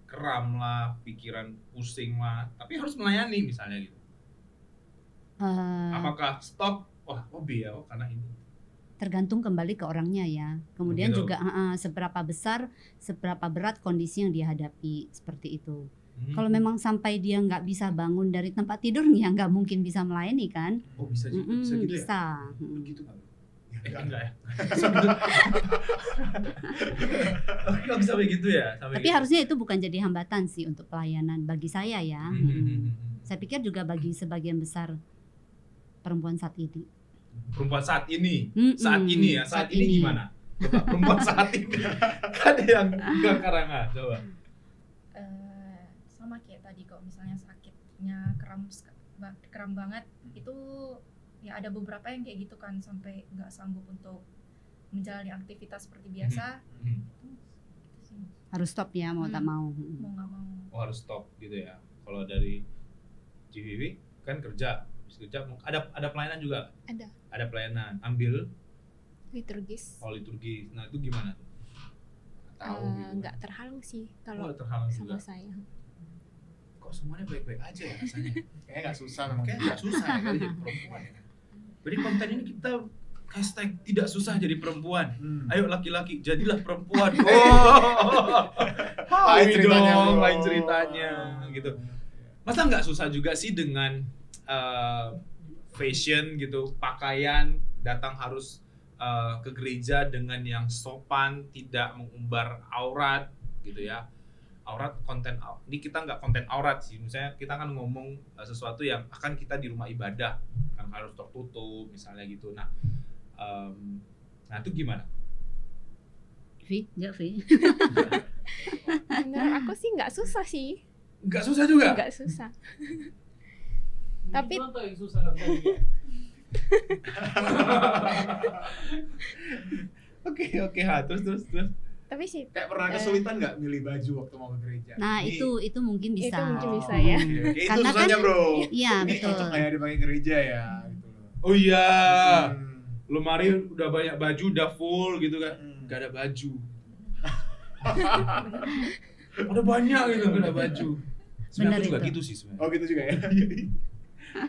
Speaker 1: Kram lah, pikiran pusing lah, tapi harus melayani misalnya gitu. Apakah stop? Hobi ya, karena ini.
Speaker 4: Tergantung kembali ke orangnya ya. Kemudian
Speaker 1: Begitu.
Speaker 4: juga seberapa besar, seberapa berat kondisi yang dihadapi seperti itu. Kalau memang sampai dia nggak bisa bangun dari tempat tidur, ya nggak mungkin bisa melayani kan?
Speaker 1: Bisa juga, bisa gitu
Speaker 4: bisa.
Speaker 1: ya? Begitu nggak?
Speaker 2: enggak
Speaker 1: ya. Nggak bisa begitu ya.
Speaker 4: Tapi harusnya itu bukan jadi hambatan sih untuk pelayanan bagi saya ya. Saya pikir juga bagi sebagian besar perempuan saat ini.
Speaker 1: Perempuan saat ini,
Speaker 4: Saat
Speaker 1: saat ini gimana? Coba perempuan saat ini kan yang enggak karangan, coba.
Speaker 3: Sama kayak tadi kok, misalnya sakitnya kram banget, itu ya ada beberapa yang kayak gitu kan, sampai nggak sanggup untuk menjalani aktivitas seperti biasa. Itu sih.
Speaker 4: Harus stop ya, mau tak mau.
Speaker 3: Mau nggak mau.
Speaker 1: Harus stop gitu ya. Kalau dari GVV kan kerja ada pelayanan juga. Ada pelayanan, ambil
Speaker 5: liturgis.
Speaker 1: liturgi. Nah, itu gimana tuh? Tahu gitu.
Speaker 5: Nggak terhalang sih kalau
Speaker 1: terhalang
Speaker 5: sama
Speaker 1: juga.
Speaker 5: saya.
Speaker 1: Kok semuanya baik-baik aja ya rasanya?
Speaker 2: kayaknya nggak susah memang.
Speaker 1: Kayaknya nggak susah ya kali jadi perempuan ya kan. Jadi konten ini kita hashtag tidak susah jadi perempuan. Ayo laki-laki jadilah perempuan.
Speaker 2: Lain ceritanya,
Speaker 1: dong,
Speaker 2: bro.
Speaker 1: lain ceritanya gitu. Masa nggak susah juga sih dengan fashion gitu, pakaian, datang harus ke gereja dengan yang sopan, tidak mengumbar aurat gitu ya. Aurat, ini kita nggak konten aurat sih, misalnya kita kan ngomong sesuatu yang akan kita di rumah ibadah kan harus tertutup misalnya gitu. Nah itu gimana?
Speaker 4: Vi.
Speaker 5: Menurut aku sih nggak susah sih.
Speaker 1: Nggak susah juga?
Speaker 5: Nggak susah. Tapi
Speaker 6: yang susah kan tadi.
Speaker 1: Oke, terus.
Speaker 5: tapi sih
Speaker 2: Kayak pernah kesulitan nggak milih baju waktu mau ke gereja?
Speaker 4: Nah, itu mungkin bisa.
Speaker 5: Itu mungkin bisa ya.
Speaker 2: Kayak itu
Speaker 4: Karena
Speaker 2: susahnya
Speaker 4: kan-
Speaker 2: bro.
Speaker 4: Iya,
Speaker 2: Ini
Speaker 4: betul.
Speaker 2: cocok kayak dipakai gereja ya gitu loh.
Speaker 1: Oh iya,
Speaker 2: Hmm.
Speaker 1: lemari udah banyak baju, udah full gitu kan. Gak ada baju. Ada banyak gitu, gak ada baju. Sebenarnya
Speaker 4: Benar
Speaker 1: aku juga
Speaker 4: itu.
Speaker 1: gitu sih sebenarnya.
Speaker 2: Oh gitu juga ya.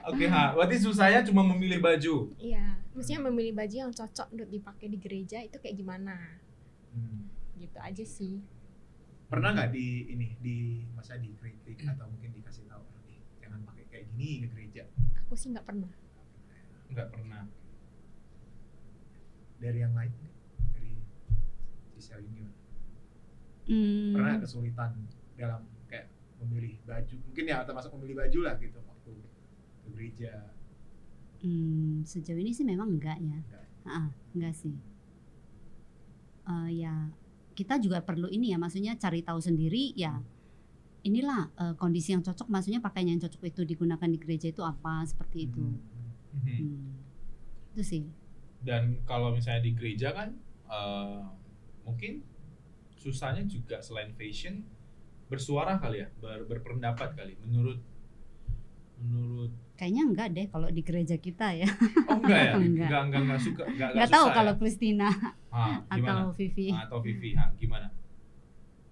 Speaker 1: Oke, berarti susahnya cuma memilih baju.
Speaker 5: iya, maksudnya memilih baju yang cocok untuk dipakai di gereja itu kayak gimana? Gitu aja sih.
Speaker 2: Pernah nggak di masa dikritik atau mungkin dikasih tahu jangan pakai kayak gini ke gereja?
Speaker 5: Aku sih nggak pernah.
Speaker 1: Nggak pernah.
Speaker 2: Dari yang lain, dari sisi ini pernah nggak kesulitan dalam kayak memilih baju? Mungkin ya termasuk memilih baju lah gitu waktu ke gereja.
Speaker 4: Sejauh ini sih memang enggak ya. Enggak sih. Ya kita juga perlu ini ya, maksudnya cari tahu sendiri ya. Inilah kondisi yang cocok, maksudnya pakaian yang cocok itu digunakan di gereja itu apa, seperti itu. Itu sih.
Speaker 1: Dan kalau misalnya di gereja kan mungkin susahnya juga selain fashion bersuara kali ya, berpendapat kali menurut
Speaker 4: Kayaknya enggak deh kalau di gereja kita ya.
Speaker 1: Oh enggak ya?
Speaker 4: Enggak.
Speaker 1: Enggak suka,
Speaker 4: Enggak tahu
Speaker 1: susah
Speaker 4: kalau
Speaker 1: ya?
Speaker 4: Christina
Speaker 1: Gimana?
Speaker 4: atau Vivi.
Speaker 1: Atau Vivi, gimana?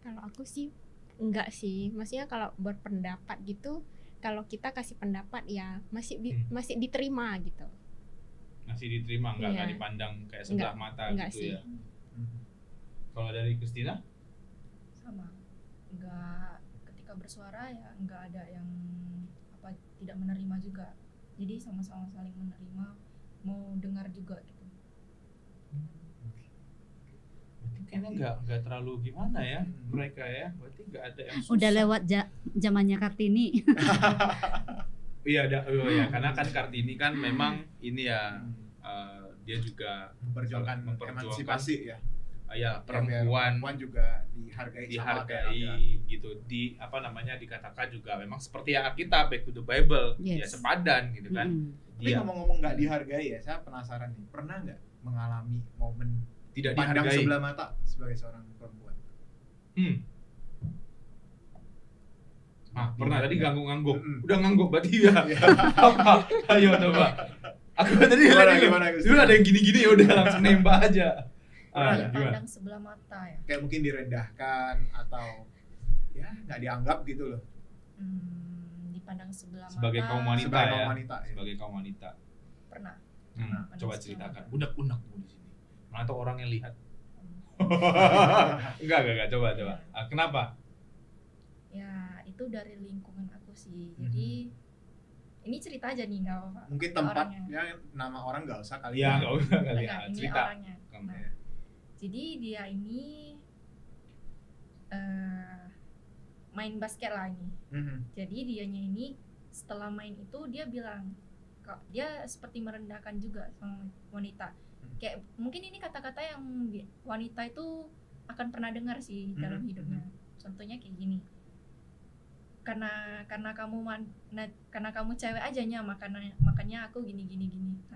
Speaker 5: Kalau aku sih enggak sih, maksudnya kalau berpendapat gitu, kalau kita kasih pendapat ya masih diterima gitu.
Speaker 1: Masih diterima, nggak
Speaker 5: Iya.
Speaker 1: dipandang kayak sebelah mata
Speaker 5: Enggak
Speaker 1: gitu
Speaker 5: sih.
Speaker 1: ya. Kalau dari Christina?
Speaker 3: Sama, nggak, ketika bersuara ya nggak ada yang apa tidak menerima juga, jadi sama-sama saling menerima, mau dengar juga gitu.
Speaker 1: Berarti kayaknya nggak terlalu gimana ya mereka ya. Berarti nggak ada yang susah.
Speaker 4: Udah lewat zamannya Kartini.
Speaker 1: Iya, karena kan Kartini kan memang ini ya, dia juga
Speaker 2: memperjuangkan emansipasi ya.
Speaker 1: Ya,
Speaker 2: Biar
Speaker 1: perempuan
Speaker 2: juga dihargai sama
Speaker 1: dihargai gitu, dikatakan juga memang seperti yang Alkitab, back to the Bible, ya
Speaker 4: Yes.
Speaker 1: sepadan gitu kan.
Speaker 2: Tapi ngomong-ngomong nggak dihargai ya, saya penasaran nih, pernah nggak mengalami momen
Speaker 1: Tidak
Speaker 2: pandang
Speaker 1: dihargai.
Speaker 2: sebelah mata sebagai seorang perempuan?
Speaker 1: Pernah tadi
Speaker 2: Iya.
Speaker 1: ngangguk.
Speaker 2: Mm-mm.
Speaker 1: Udah ngangguk berarti ya. Apa? Ayo coba. Aku tadi
Speaker 2: Gimana?
Speaker 1: dulu ada yang gini-gini ya udah langsung nembak aja.
Speaker 2: Pernah nggak?
Speaker 1: Gimana?
Speaker 3: Pandang sebelah mata ya.
Speaker 2: Kayak mungkin direndahkan atau ya nggak dianggap gitu loh.
Speaker 3: Dipandang sebelah
Speaker 1: Sebagai
Speaker 3: mata
Speaker 1: kaum wanita
Speaker 2: Sebagai
Speaker 1: ya.
Speaker 2: kaum wanita, ya.
Speaker 1: Sebagai kaum wanita.
Speaker 3: pernah.
Speaker 1: Coba
Speaker 3: Pandang
Speaker 1: ceritakan.
Speaker 3: sebelah
Speaker 1: Unek-unek di sini. Mana tuh orang yang lihat. Enggak. Coba. Kenapa?
Speaker 3: Ya itu dari lingkungan aku sih, jadi ini cerita aja nih, nggak apa-apa.
Speaker 2: Mungkin
Speaker 3: Ke
Speaker 2: tempat
Speaker 3: orangnya.
Speaker 2: ya, nama orang nggak usah kali
Speaker 1: Ya enggak usah kali ya.
Speaker 3: Enggak, ini
Speaker 1: Cerita.
Speaker 3: orangnya.
Speaker 1: Kamu.
Speaker 3: Nah, jadi dia ini main basket lah ini. Jadi dianya ini setelah main itu dia bilang, kok dia seperti merendahkan juga sama wanita. Kayak mungkin ini kata-kata yang wanita itu akan pernah dengar sih dalam hidupnya. Contohnya kayak gini. Karena kamu karena kamu cewek ajanya, makanya aku gini. Nah, kayak gitu.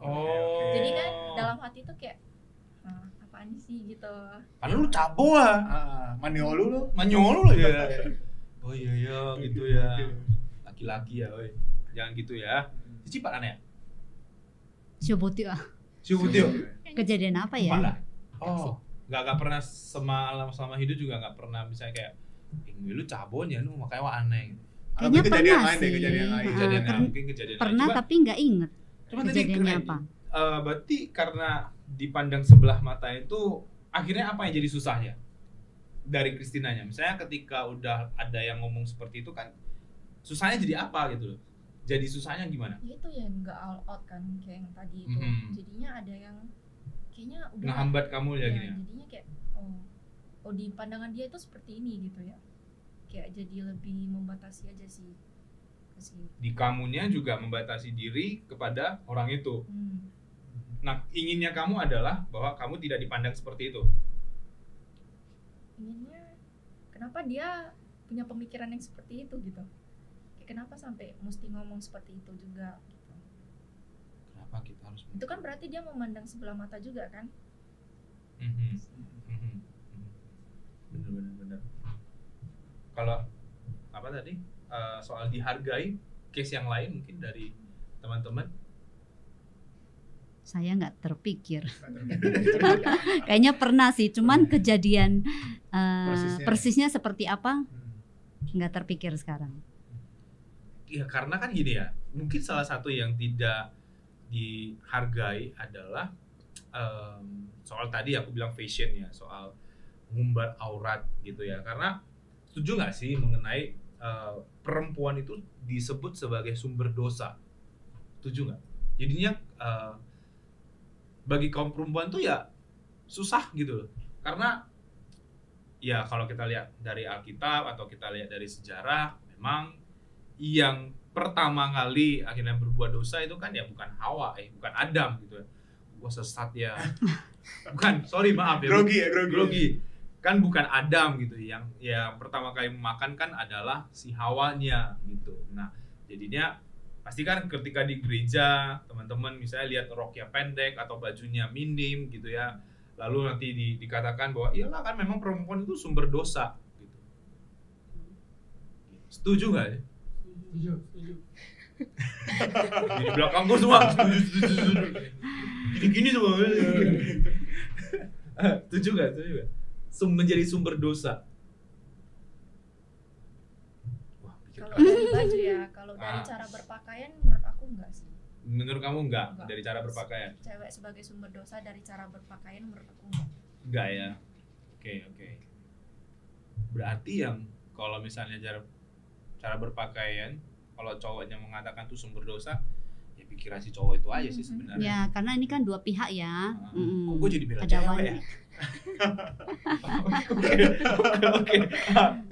Speaker 1: Oh.
Speaker 3: Jadi kan dalam hati tuh kayak apaan sih gitu.
Speaker 1: Karena lu cabo ah.
Speaker 2: Maniolu lo.
Speaker 1: Manyol ya. Oh iya gitu ya. Laki-laki ya, woi. Jangan gitu ya. Cipat aneh.
Speaker 4: Syubuti ah.
Speaker 1: Syubutio.
Speaker 4: Kejadian apa ya?
Speaker 1: Lah. Oh, nggak pernah selama hidup juga nggak pernah misalnya kayak lu cabon ya lu makanya wah aneh gitu.
Speaker 4: Kayaknya
Speaker 2: Kejadian
Speaker 4: pernah
Speaker 2: lain deh,
Speaker 4: sih.
Speaker 2: kejadian lain.
Speaker 1: Kejadian
Speaker 4: Pernah-
Speaker 1: mungkin kejadian
Speaker 4: Pernah
Speaker 1: lain.
Speaker 4: tapi nggak inget
Speaker 1: Cuma tadi
Speaker 4: kejadiannya
Speaker 1: keren.
Speaker 4: apa.
Speaker 1: Berarti karena dipandang sebelah mata itu akhirnya apa yang jadi susahnya dari Kristinanya? Misalnya ketika udah ada yang ngomong seperti itu kan susahnya jadi apa gitu loh? Jadi susahnya gimana?
Speaker 3: Ya itu ya nggak all out kan kayak yang tadi itu. Jadinya ada yang kayaknya udah
Speaker 1: Ngehambat kamu ya,
Speaker 3: ya,
Speaker 1: gini ya?
Speaker 3: jadinya kayak oh di pandangan dia itu seperti ini gitu ya. Kayak jadi lebih membatasi aja sih.
Speaker 1: Di kamunya juga membatasi diri kepada orang itu. Nah, inginnya kamu adalah bahwa kamu tidak dipandang seperti itu.
Speaker 3: Inginnya kenapa dia punya pemikiran yang seperti itu gitu. Kayak kenapa sampai mesti ngomong seperti itu juga gitu.
Speaker 1: Kenapa kita harus
Speaker 3: Itu kan berarti dia memandang sebelah mata juga kan.
Speaker 1: Bener. Kalau apa tadi soal dihargai, case yang lain mungkin dari teman-teman.
Speaker 4: Saya nggak terpikir. Kayaknya pernah sih, cuman kejadian persisnya seperti apa nggak terpikir sekarang.
Speaker 1: Ya karena kan gini ya, mungkin salah satu yang tidak dihargai adalah soal tadi aku bilang fashion ya, soal mengumbar aurat gitu ya. Karena setuju nggak sih mengenai perempuan itu disebut sebagai sumber dosa? Setuju nggak? Jadinya bagi kaum perempuan tuh ya susah gitu loh. Karena ya kalau kita lihat dari Alkitab atau kita lihat dari sejarah, memang yang pertama kali akhirnya berbuat dosa itu kan ya bukan Hawa, bukan Adam gitu ya. Gua sesat ya. Bukan, sorry maaf ya. Grogi. Kan bukan Adam gitu. Yang pertama kali memakan kan adalah si Hawanya gitu. Nah, jadinya pasti kan ketika di gereja teman-teman misalnya lihat roknya pendek atau bajunya minim gitu ya. Lalu nanti dikatakan bahwa iyalah kan memang perempuan itu sumber dosa gitu. Setuju nggak ya?
Speaker 6: Setuju.
Speaker 1: Di belakang gue semua setuju. Gini semua. Setuju nggak? Menjadi sumber dosa.
Speaker 3: baju ya. Kalau dari cara berpakaian menurut aku enggak sih.
Speaker 1: Menurut kamu enggak dari cara berpakaian?
Speaker 3: Cewek sebagai sumber dosa dari cara berpakaian menurut aku enggak.
Speaker 1: Enggak ya. Oke. Berarti yang kalau misalnya cara berpakaian, kalau cowoknya mengatakan tuh sumber dosa, ya pikiran si cowok itu aja sih sebenarnya.
Speaker 4: Ya, karena ini kan dua pihak ya.
Speaker 1: Kok gue jadi bela
Speaker 4: Ada
Speaker 1: cewek
Speaker 4: wanita.
Speaker 1: ya?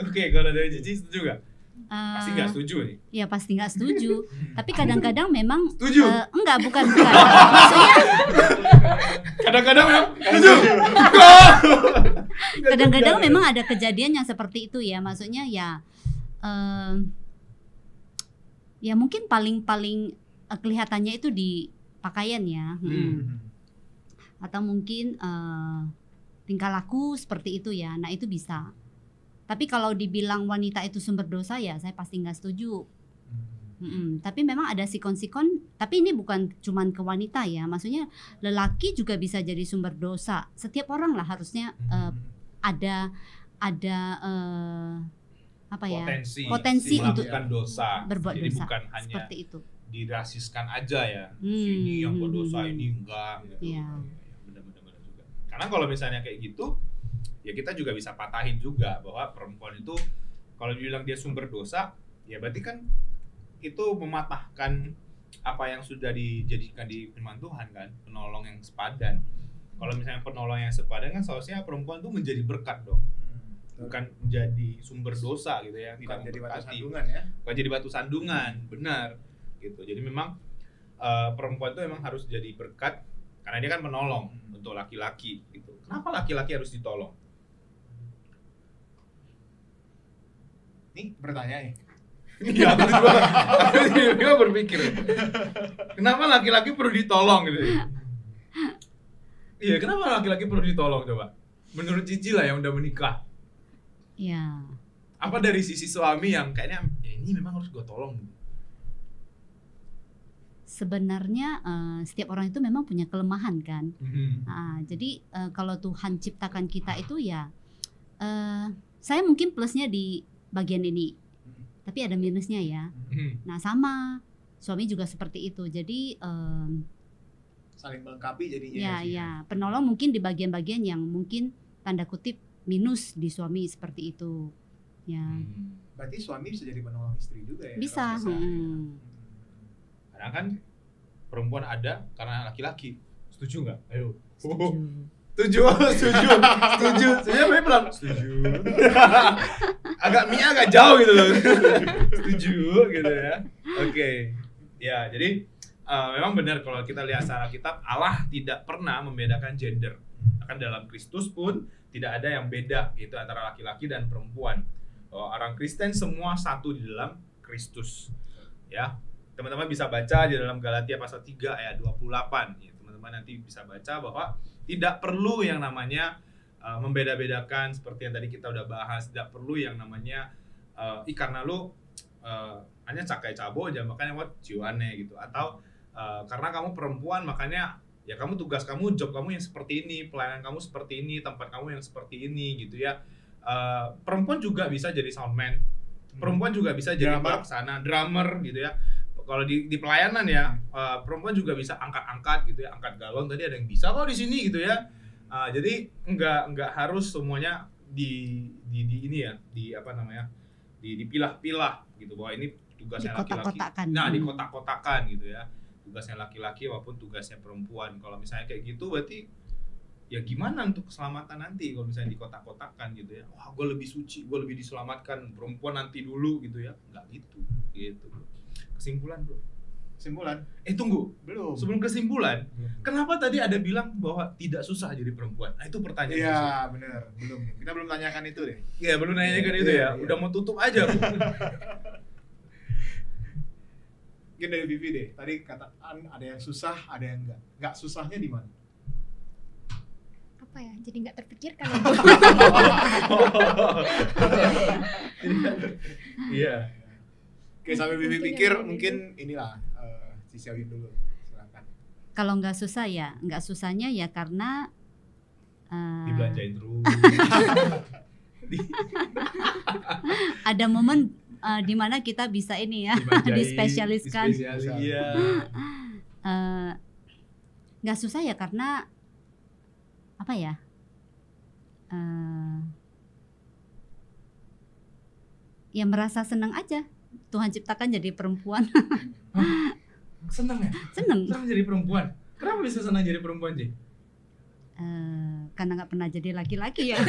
Speaker 1: Oke, kalau dari Cici setuju nggak? Pasti nggak setuju nih.
Speaker 4: Ya pasti nggak setuju. Tapi kadang-kadang memang
Speaker 1: Setuju?
Speaker 4: enggak, bukan. Maksudnya
Speaker 1: Kadang-kadang setuju.
Speaker 4: kadang-kadang memang ada kejadian yang seperti itu ya. Maksudnya ya ya mungkin paling kelihatannya itu di pakaian ya. Atau mungkin tingkah laku seperti itu ya. Nah, itu bisa. Tapi kalau dibilang wanita itu sumber dosa ya saya pasti nggak setuju. Tapi memang ada sikon-sikon. Tapi ini bukan cuman ke wanita ya. Maksudnya lelaki juga bisa jadi sumber dosa. Setiap orang lah harusnya ada apa ya? Potensi untuk
Speaker 1: melakukan dosa.
Speaker 4: berbuat
Speaker 1: Jadi
Speaker 4: dosa.
Speaker 1: bukan hanya
Speaker 4: Seperti itu.
Speaker 1: dirasiskan aja ya. Ini yang berdosa, ini enggak gitu.
Speaker 4: Iya.
Speaker 1: Benar-benar juga. Karena kalau misalnya kayak gitu, ya kita juga bisa patahin juga bahwa perempuan itu kalau dibilang dia sumber dosa, ya berarti kan itu mematahkan apa yang sudah dijadikan di firman Tuhan kan, penolong yang sepadan. Kalau misalnya penolong yang sepadan kan seharusnya perempuan itu menjadi berkat dong. Bukan menjadi sumber dosa gitu ya.
Speaker 2: Bukan jadi batu
Speaker 1: memberkati.
Speaker 2: sandungan ya.
Speaker 1: Bukan jadi batu sandungan, benar gitu. Jadi memang perempuan itu memang harus jadi berkat karena dia kan menolong untuk laki-laki gitu. Kenapa laki-laki harus ditolong?
Speaker 2: Nih bertanya nih.
Speaker 1: Iya, aku juga berpikir. Kenapa laki-laki perlu ditolong gitu? Iya, kenapa laki-laki perlu ditolong coba? Menurut Cici lah yang udah menikah.
Speaker 4: Ya.
Speaker 1: Apa dari sisi suami yang kayaknya ini memang harus gue tolong?
Speaker 4: Sebenarnya setiap orang itu memang punya kelemahan kan. Jadi kalau Tuhan ciptakan kita itu ya saya mungkin plusnya di bagian ini. Tapi ada minusnya ya. Nah sama suami juga seperti itu. Jadi
Speaker 2: Saling melengkapi jadinya.
Speaker 4: ya penolong mungkin di bagian-bagian yang mungkin tanda kutip minus di suami seperti itu. Ya.
Speaker 2: Berarti suami bisa jadi penolong istri juga ya?
Speaker 4: Bisa.
Speaker 1: Karena kan perempuan ada karena laki-laki. Setuju nggak? Ayo. Setuju. Saya bilang setuju. Agak jauh gitu loh. Setuju gitu ya. Oke. Ya, jadi memang benar kalau kita lihat secara kitab Allah tidak pernah membedakan gender. Bahkan dalam Kristus pun tidak ada yang beda itu antara laki-laki dan perempuan. Orang Kristen semua satu di dalam Kristus. Ya. Teman-teman bisa baca di dalam Galatia pasal 3 ayat 28. Ya, teman-teman nanti bisa baca bahwa tidak perlu yang namanya membeda-bedakan seperti yang tadi kita udah bahas. Tidak perlu yang namanya karena lu hanya cakai cabo aja makanya jiwane gitu. Atau karena kamu perempuan makanya ya kamu tugas kamu, job kamu yang seperti ini, pelayanan kamu seperti ini, tempat kamu yang seperti ini gitu ya. Perempuan juga bisa jadi soundman. Perempuan juga bisa jadi pelaksana, drummer gitu ya. Kalau di pelayanan ya, perempuan juga bisa angkat-angkat gitu ya, angkat galon tadi ada yang bisa kok di sini gitu ya. Jadi enggak harus semuanya di ini ya, di apa namanya? dipilah-pilah gitu bahwa ini tugasnya laki-laki. Nah, dikotak-kotakan gitu ya. Tugasnya laki-laki maupun tugasnya perempuan. Kalau misalnya kayak gitu berarti ya gimana untuk keselamatan nanti kalau misalnya dikotak-kotakan gitu ya. Wah, gue lebih suci, gue lebih diselamatkan, perempuan nanti dulu gitu ya. Enggak gitu. Kesimpulan, Bro.
Speaker 2: Kesimpulan?
Speaker 1: Tunggu.
Speaker 2: Belum.
Speaker 1: Sebelum kesimpulan, kenapa tadi ada bilang bahwa tidak susah jadi perempuan? Nah, itu pertanyaan.
Speaker 2: Iya, benar. Belum. Kita belum tanyakan itu deh.
Speaker 1: Iya, belum nanyakan itu ya. Udah mau tutup aja, Bro.
Speaker 2: Mungkin dari Vivi deh. Tadi katakan ada yang susah, ada yang enggak. Enggak susahnya di mana?
Speaker 5: Apa ya? Jadi nggak terpikirkan.
Speaker 1: Iya.
Speaker 2: Oke, sambil Vivi pikir mungkin inilah Cici Awin dulu. Silakan.
Speaker 4: Kalau nggak susah ya, nggak susahnya ya karena
Speaker 1: dibelanjain terus.
Speaker 4: ada momen di mana kita bisa ini ya
Speaker 1: Dimanjain,
Speaker 4: dispesialiskan.
Speaker 1: Iya.
Speaker 4: Nggak susah ya karena apa ya? Ya merasa senang aja Tuhan ciptakan jadi perempuan.
Speaker 1: Senang ya?
Speaker 4: Senang.
Speaker 1: Senang jadi perempuan. Kenapa bisa senang jadi perempuan sih?
Speaker 4: Karena nggak pernah jadi laki-laki ya.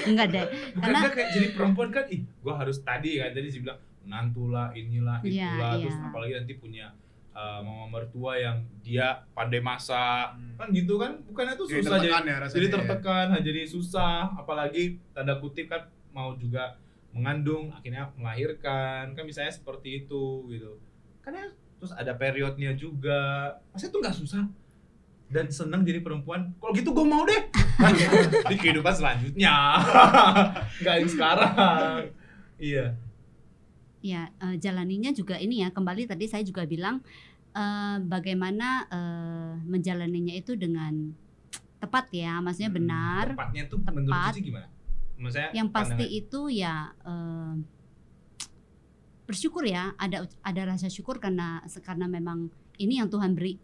Speaker 4: Enggak deh. Karena
Speaker 1: Bukankah kayak jadi perempuan kan, gua harus tadi kan tadi sih bilang menantu lah, inilah,
Speaker 4: Iya,
Speaker 1: itulah,
Speaker 4: iya.
Speaker 1: terus apalagi nanti punya mama mertua yang dia pandai masak, kan gitu kan, bukannya itu
Speaker 2: Jadi
Speaker 1: susah
Speaker 2: tertekan ya rasanya
Speaker 1: jadi
Speaker 2: ya.
Speaker 1: tertekan, jadi susah, apalagi tanda kutip kan mau juga mengandung, akhirnya melahirkan, kan misalnya seperti itu gitu, kan ya, terus ada periodnya juga, masa itu nggak susah? Dan senang jadi perempuan, kalau gitu gue mau deh di kehidupan selanjutnya, nggak yang sekarang. Iya.
Speaker 4: ya jalaninya juga ini ya, kembali tadi saya juga bilang bagaimana menjalaninya itu dengan tepat ya, maksudnya benar.
Speaker 1: Tepatnya tuh menurut
Speaker 4: Tepat.
Speaker 1: Cici gimana? Maksudnya
Speaker 4: Yang pasti
Speaker 1: pandangan-
Speaker 4: itu ya bersyukur ya, ada rasa syukur karena memang ini yang Tuhan beri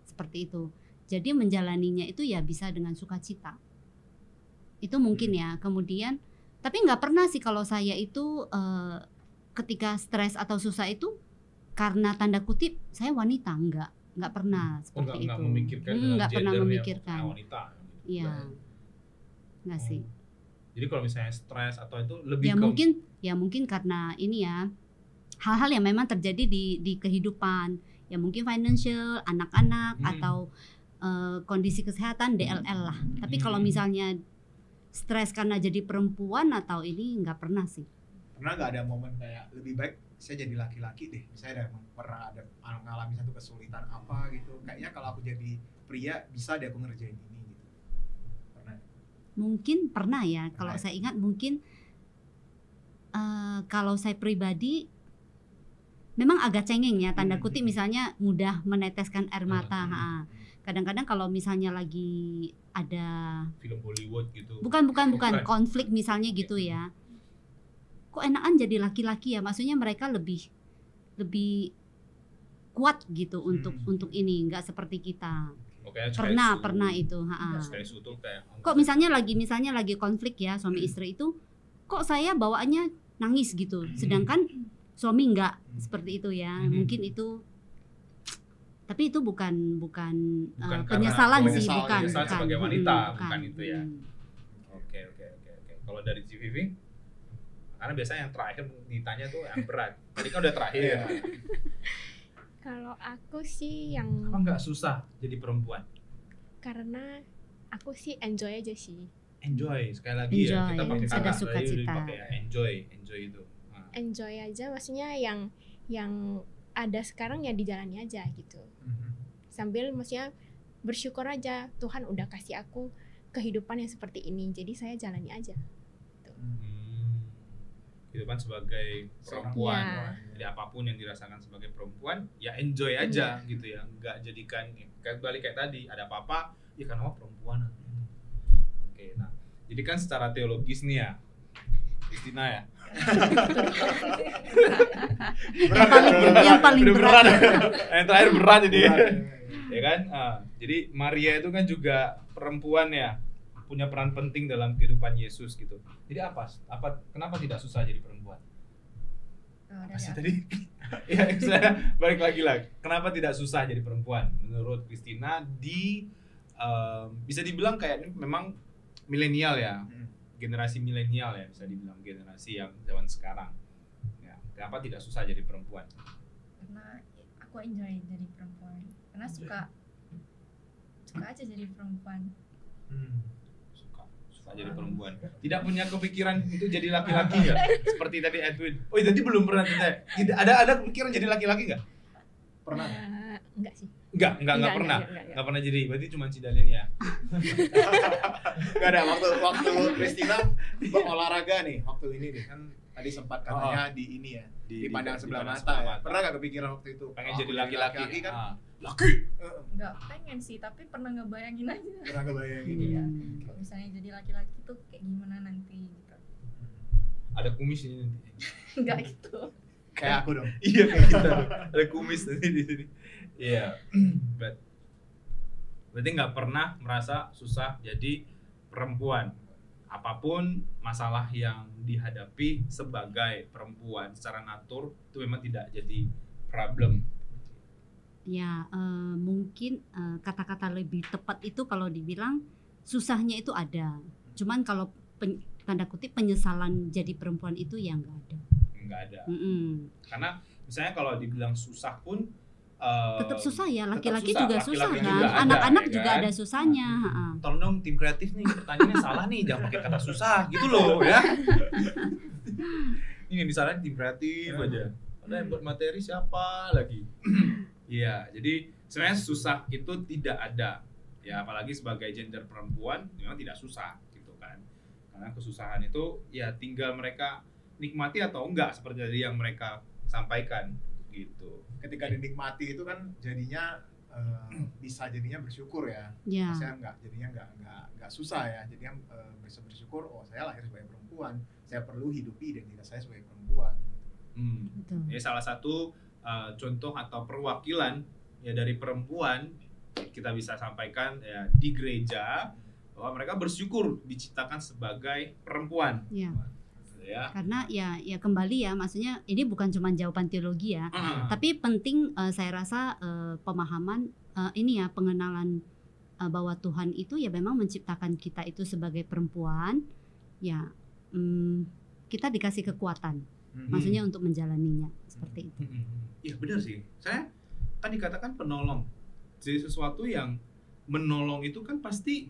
Speaker 4: seperti itu. Jadi menjalaninya itu ya bisa dengan sukacita. Itu mungkin ya. Kemudian tapi nggak pernah sih kalau saya itu ketika stres atau susah itu karena tanda kutip saya wanita, nggak pernah seperti itu.
Speaker 1: nggak memikirkan dengan
Speaker 4: nggak pernah
Speaker 1: gender yang
Speaker 4: memikirkan.
Speaker 1: wanita.
Speaker 4: Iya, nggak sih.
Speaker 1: Jadi kalau misalnya stres atau itu lebih
Speaker 4: Ya mungkin karena ini ya hal-hal yang memang terjadi di kehidupan, ya mungkin financial, anak-anak atau kondisi kesehatan DLL lah. Tapi kalau misalnya stres karena jadi perempuan atau ini nggak pernah sih.
Speaker 2: Pernah nggak ada momen kayak lebih baik saya jadi laki-laki deh, misalnya pernah ada mengalami satu kesulitan apa gitu, kayaknya kalau aku jadi pria bisa deh aku ngerjain ini gitu. Pernah?
Speaker 4: Mungkin pernah ya. Kalau
Speaker 2: Pernah.
Speaker 4: saya ingat mungkin kalau saya pribadi memang agak cengeng ya, tanda kutip misalnya mudah meneteskan air mata. Kadang-kadang kalau misalnya lagi ada
Speaker 1: film Hollywood gitu.
Speaker 4: bukan
Speaker 1: Bukan.
Speaker 4: konflik misalnya gitu ya, kok enakan jadi laki-laki ya, maksudnya mereka lebih kuat gitu untuk ini, nggak seperti kita.
Speaker 1: Oke,
Speaker 4: Pernah itu
Speaker 1: Sekali tuh kayak
Speaker 4: kok misalnya lagi konflik ya suami istri itu, kok saya bawaannya nangis gitu, sedangkan suami nggak seperti itu ya. Mungkin itu, tapi itu bukan
Speaker 1: karena
Speaker 4: penyesalan sih,
Speaker 2: menyesal,
Speaker 4: bukan
Speaker 1: menyesal sebagai wanita,
Speaker 4: bukan.
Speaker 1: bukan itu ya. Oke. Kalau dari CVV, karena biasanya yang terakhir ditanya tuh yang berat. Tadi kan udah terakhir.
Speaker 5: Kalau aku sih yang
Speaker 1: Apa nggak susah jadi perempuan?
Speaker 5: karena aku sih enjoy aja sih.
Speaker 1: Enjoy, sekali lagi ya kita
Speaker 4: Enjoy,
Speaker 1: pakai
Speaker 4: ada
Speaker 1: kata
Speaker 4: sukacita.
Speaker 1: tadi dipakai ya, enjoy itu. Nah,
Speaker 5: Enjoy aja, maksudnya yang ada sekarang ya dijalani aja gitu. Sambil maksudnya bersyukur aja Tuhan udah kasih aku kehidupan yang seperti ini, jadi saya jalani aja.
Speaker 1: kehidupan sebagai perempuan.
Speaker 5: Ya.
Speaker 1: Jadi apapun yang dirasakan sebagai perempuan, ya enjoy aja gitu ya. Nggak jadikan kayak balik kayak tadi, ada apa-apa, ya kan perempuan. Oke, nah, jadi kan secara teologis nih ya, Christina ya.
Speaker 4: Yang paling berat.
Speaker 1: Yang terakhir berat ini. Ya kan? Jadi Maria itu kan juga perempuan ya, punya peran penting dalam kehidupan Yesus gitu. Jadi kenapa tidak susah jadi perempuan? Masih tadi ya saya balik lagi lah. Kenapa tidak susah jadi perempuan? Menurut Christina bisa dibilang kayak ini memang milenial ya. Generasi milenial ya, bisa dibilang generasi yang zaman sekarang. Ya, kenapa tidak susah jadi perempuan?
Speaker 3: Karena aku enjoy jadi perempuan, karena suka aja jadi perempuan.
Speaker 1: Suka jadi perempuan. Tidak punya kepikiran itu jadi laki-laki nggak? Seperti tadi Edwin. Oh, jadi belum pernah tidak ada kepikiran jadi laki-laki nggak?
Speaker 2: Pernah?
Speaker 5: Enggak sih.
Speaker 1: Enggak pernah.
Speaker 5: Enggak.
Speaker 1: Enggak pernah jadi. Berarti cuma Cidalen ya.
Speaker 2: Gak ada waktu Christina berolahraga nih waktu ini nih kan tadi sempat katanya di ini ya dipandang sebelah mata ya. Pernah gak kepikiran waktu itu
Speaker 1: Pengen
Speaker 2: kalau
Speaker 1: jadi
Speaker 2: aku
Speaker 1: laki-laki
Speaker 2: kan
Speaker 1: laki.
Speaker 3: Nggak pengen sih, tapi pernah ngebayangin aja.
Speaker 2: pernah kebayangin
Speaker 3: Iya. Kalau misalnya jadi laki-laki tuh kayak gimana nanti gitu.
Speaker 1: ada kumis ini.
Speaker 3: Enggak gitu.
Speaker 2: Kayak aku dong.
Speaker 1: Iya kayak kita ada kumis nanti di sini. Iya. Berarti nggak pernah merasa susah jadi perempuan. Apapun masalah yang dihadapi sebagai perempuan secara natur itu memang tidak jadi problem.
Speaker 4: Ya, mungkin kata-kata lebih tepat itu kalau dibilang susahnya itu ada. Cuman kalau tanda kutip penyesalan jadi perempuan itu ya nggak ada.
Speaker 1: Nggak ada. Karena misalnya kalau dibilang susah pun
Speaker 4: tetap susah ya, laki-laki
Speaker 1: susah.
Speaker 4: juga
Speaker 1: Laki-laki
Speaker 4: susah
Speaker 1: juga
Speaker 4: kan,
Speaker 1: ada,
Speaker 4: anak-anak
Speaker 1: ya
Speaker 4: juga
Speaker 1: kan?
Speaker 4: ada susahnya.
Speaker 1: Tolong dong tim kreatif nih, pertanyaannya salah nih, jangan pakai kata susah gitu loh ya. Ini disalahin tim kreatif aja. Padahal yang buat materi siapa lagi? Iya, jadi sebenarnya susah itu tidak ada. Ya apalagi sebagai gender perempuan memang tidak susah gitu kan. Karena kesusahan itu ya tinggal mereka nikmati atau enggak seperti tadi yang mereka sampaikan gitu.
Speaker 2: Ketika dinikmati itu kan jadinya bisa jadinya bersyukur ya.
Speaker 4: Ya.
Speaker 2: Maksudnya nggak susah ya. Jadinya bisa bersyukur, oh saya lahir sebagai perempuan, saya perlu hidupi identitas saya sebagai perempuan.
Speaker 4: Betul.
Speaker 1: Jadi salah satu contoh atau perwakilan ya dari perempuan kita bisa sampaikan ya di gereja bahwa mereka bersyukur diciptakan sebagai perempuan.
Speaker 4: Ya.
Speaker 1: Ya.
Speaker 4: Karena ya kembali ya, maksudnya ini bukan cuma jawaban teologi ya, tapi penting saya rasa pemahaman ini ya, pengenalan bahwa Tuhan itu ya memang menciptakan kita itu sebagai perempuan ya, kita dikasih kekuatan, maksudnya untuk menjalaninya seperti itu.
Speaker 1: Iya benar sih, saya kan dikatakan penolong, jadi sesuatu yang menolong itu kan pasti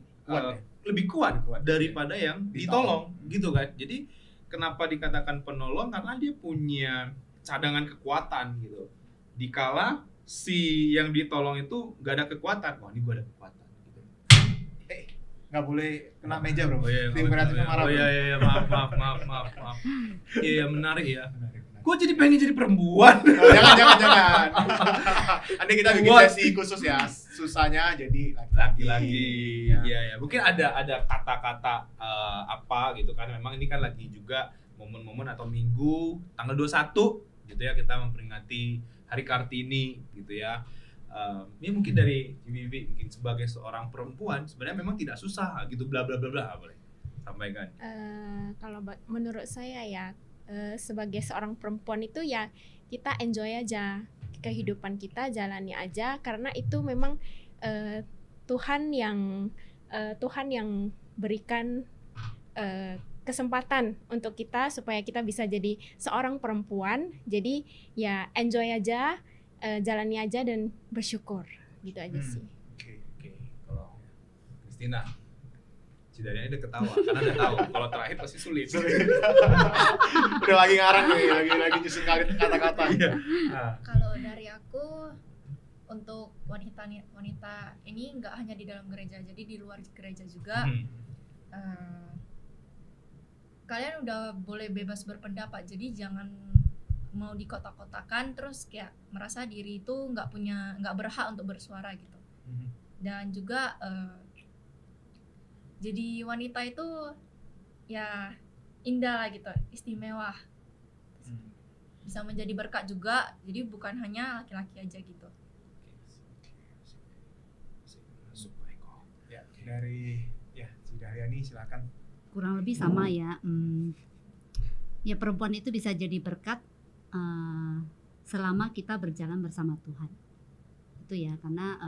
Speaker 1: lebih kuat daripada yang ditolong gitu kan. Jadi kenapa dikatakan penolong? Karena dia punya cadangan kekuatan gitu. Dikala si yang ditolong itu gak ada kekuatan, wah ini gue ada kekuatan. Gitu.
Speaker 2: Nggak boleh kena meja bro.
Speaker 1: Oh, iya,
Speaker 2: Tim kreatifnya marah.
Speaker 1: oh
Speaker 2: bro.
Speaker 1: iya, maaf. Iya menarik ya. Gue jadi pengen jadi perempuan.
Speaker 2: Oh, jangan. Nanti kita bikin sesi khusus ya. Susahnya jadi
Speaker 1: Laki-laki.
Speaker 2: Ya.
Speaker 1: Iya ya. Mungkin ada kata-kata apa gitu kan. Memang ini kan lagi juga momen-momen atau minggu tanggal 21 gitu ya, kita memperingati Hari Kartini gitu ya. Ini mungkin dari Bibi mungkin sebagai seorang perempuan sebenarnya memang tidak susah gitu bla bla bla bla, boleh sampaikan.
Speaker 5: Kalau menurut saya ya, sebagai seorang perempuan itu ya kita enjoy aja kehidupan kita, jalani aja, karena itu memang Tuhan yang berikan kesempatan untuk kita supaya kita bisa jadi seorang perempuan. Jadi ya enjoy aja, jalani aja dan bersyukur gitu aja sih.
Speaker 1: Oke. Kalau Christina, Cidarian udah ketawa karena udah tahu kalau terakhir pasti sulit.
Speaker 2: Udah lagi ngarang nih, lagi nyusun kata-kata.
Speaker 3: Kalau dari aku, untuk wanita ini nggak hanya di dalam gereja, jadi di luar gereja juga. Kalian udah boleh bebas berpendapat, jadi jangan mau dikotak-kotakan terus kayak merasa diri itu nggak berhak untuk bersuara gitu. Dan juga jadi wanita itu ya indah lah gitu, istimewa, bisa menjadi berkat juga, jadi bukan hanya laki-laki aja gitu.
Speaker 2: Ya, dari Cidaryani silakan.
Speaker 4: Kurang lebih sama ya. Ya perempuan itu bisa jadi berkat selama kita berjalan bersama Tuhan. Itu ya, karena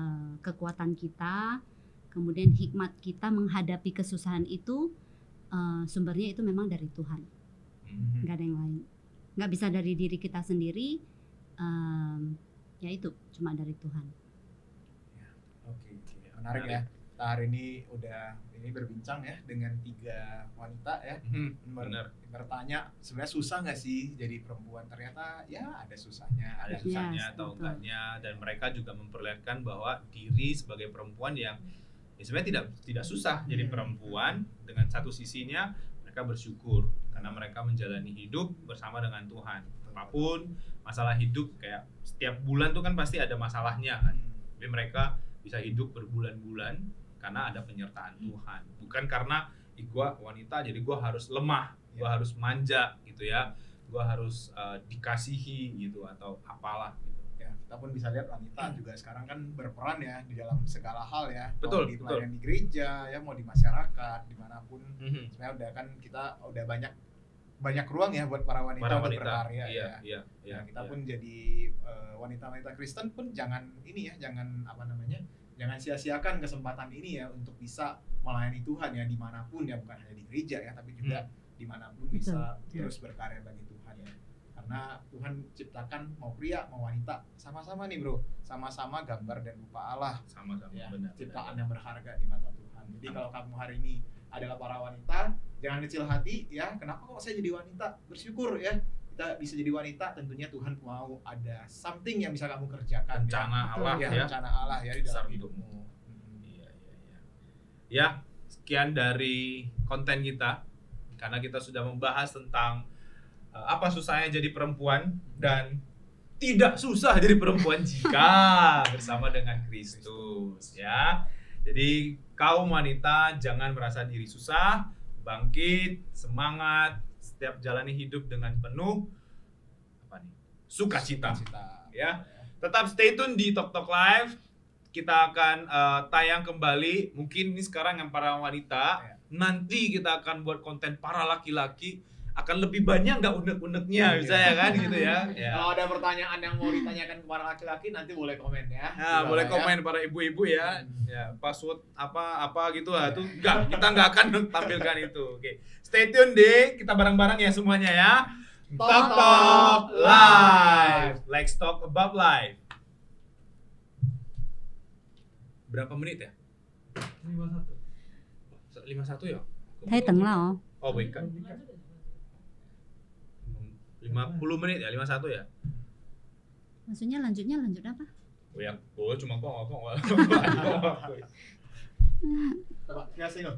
Speaker 4: kekuatan kita, kemudian hikmat kita menghadapi kesusahan itu sumbernya itu memang dari Tuhan. Nggak ada yang lain. Nggak bisa dari diri kita sendiri. Ya itu cuma dari Tuhan.
Speaker 2: Oke, menarik ya. Kita hari ini berbincang ya dengan 3 wanita ya.
Speaker 1: Benar.
Speaker 2: Bertanya sebenarnya susah nggak sih jadi perempuan? Ternyata ya ada susahnya,
Speaker 1: Ada susahnya atau enggaknya, dan mereka juga memperlihatkan bahwa diri sebagai perempuan yang sebenarnya tidak susah jadi perempuan. Dengan satu sisinya mereka bersyukur karena mereka menjalani hidup bersama dengan Tuhan. Apapun masalah hidup, kayak setiap bulan tuh kan pasti ada masalahnya kan. Tapi mereka bisa hidup berbulan-bulan karena ada penyertaan Tuhan. Bukan karena gua wanita jadi gua harus lemah, gua harus manja gitu ya, gua harus dikasihi gitu atau apalah gitu.
Speaker 2: Ya, kita pun bisa lihat wanita juga sekarang kan berperan ya di dalam segala hal ya.
Speaker 1: Betul,
Speaker 2: mau di pelayanan di gereja ya, mau di masyarakat, dimanapun. Sebenarnya udah kan kita udah banyak ruang ya buat para wanita untuk berkarya ya.
Speaker 1: Iya,
Speaker 2: Kita pun jadi wanita-wanita Kristen pun jangan jangan sia-siakan kesempatan ini ya untuk bisa melayani Tuhan ya dimanapun ya, bukan hanya di gereja ya, tapi juga dimanapun bisa terus berkarya bagi Tuhan ya. Karena Tuhan ciptakan mau pria mau wanita sama-sama nih bro, sama-sama gambar dan rupa Allah.
Speaker 1: Sama-sama
Speaker 2: Ya,
Speaker 1: benar.
Speaker 2: ciptaan yang berharga di mata Tuhan. Jadi kalau kamu hari ini adalah para wanita, jangan kecil hati ya. Kenapa kok saya jadi wanita? Bersyukur ya. Kita bisa jadi wanita, tentunya Tuhan mau ada something yang bisa kamu kerjakan.
Speaker 1: Rencana
Speaker 2: ya.
Speaker 1: Allah ya.
Speaker 2: Rencana Allah ya di dalam
Speaker 1: Besar
Speaker 2: hidupmu.
Speaker 1: Iya. Ya, sekian dari konten kita. Karena kita sudah membahas tentang apa susahnya jadi perempuan dan tidak susah jadi perempuan jika bersama dengan Kristus ya. Jadi kaum wanita jangan merasa diri susah, bangkit, semangat, setiap jalani hidup dengan penuh sukacita. Ya. Tetap stay tune di Tok Tok Live. Kita akan tayang kembali. Mungkin ini sekarang yang para wanita, nanti kita akan buat konten para laki-laki. Akan lebih banyak nggak unek-uneknya bisa ya kan gitu ya.
Speaker 2: Kalau ada pertanyaan yang mau ditanyakan ke para laki-laki nanti boleh komen ya.
Speaker 1: Nah, boleh komen para ibu-ibu ya. Ya, password apa gitu lah. Itu kita nggak akan tampilkan itu. Oke. Stay tune deh, kita bareng-bareng ya semuanya ya. Talk Talk Live. Let's talk about life. Berapa menit ya? 51 ya?
Speaker 4: Thấy từng lo.
Speaker 1: Oh, baik kan. 50 menit ya, 51 ya?
Speaker 4: Maksudnya lanjut apa?
Speaker 1: Oh ya, cuma kok.
Speaker 2: Coba, kasih lo.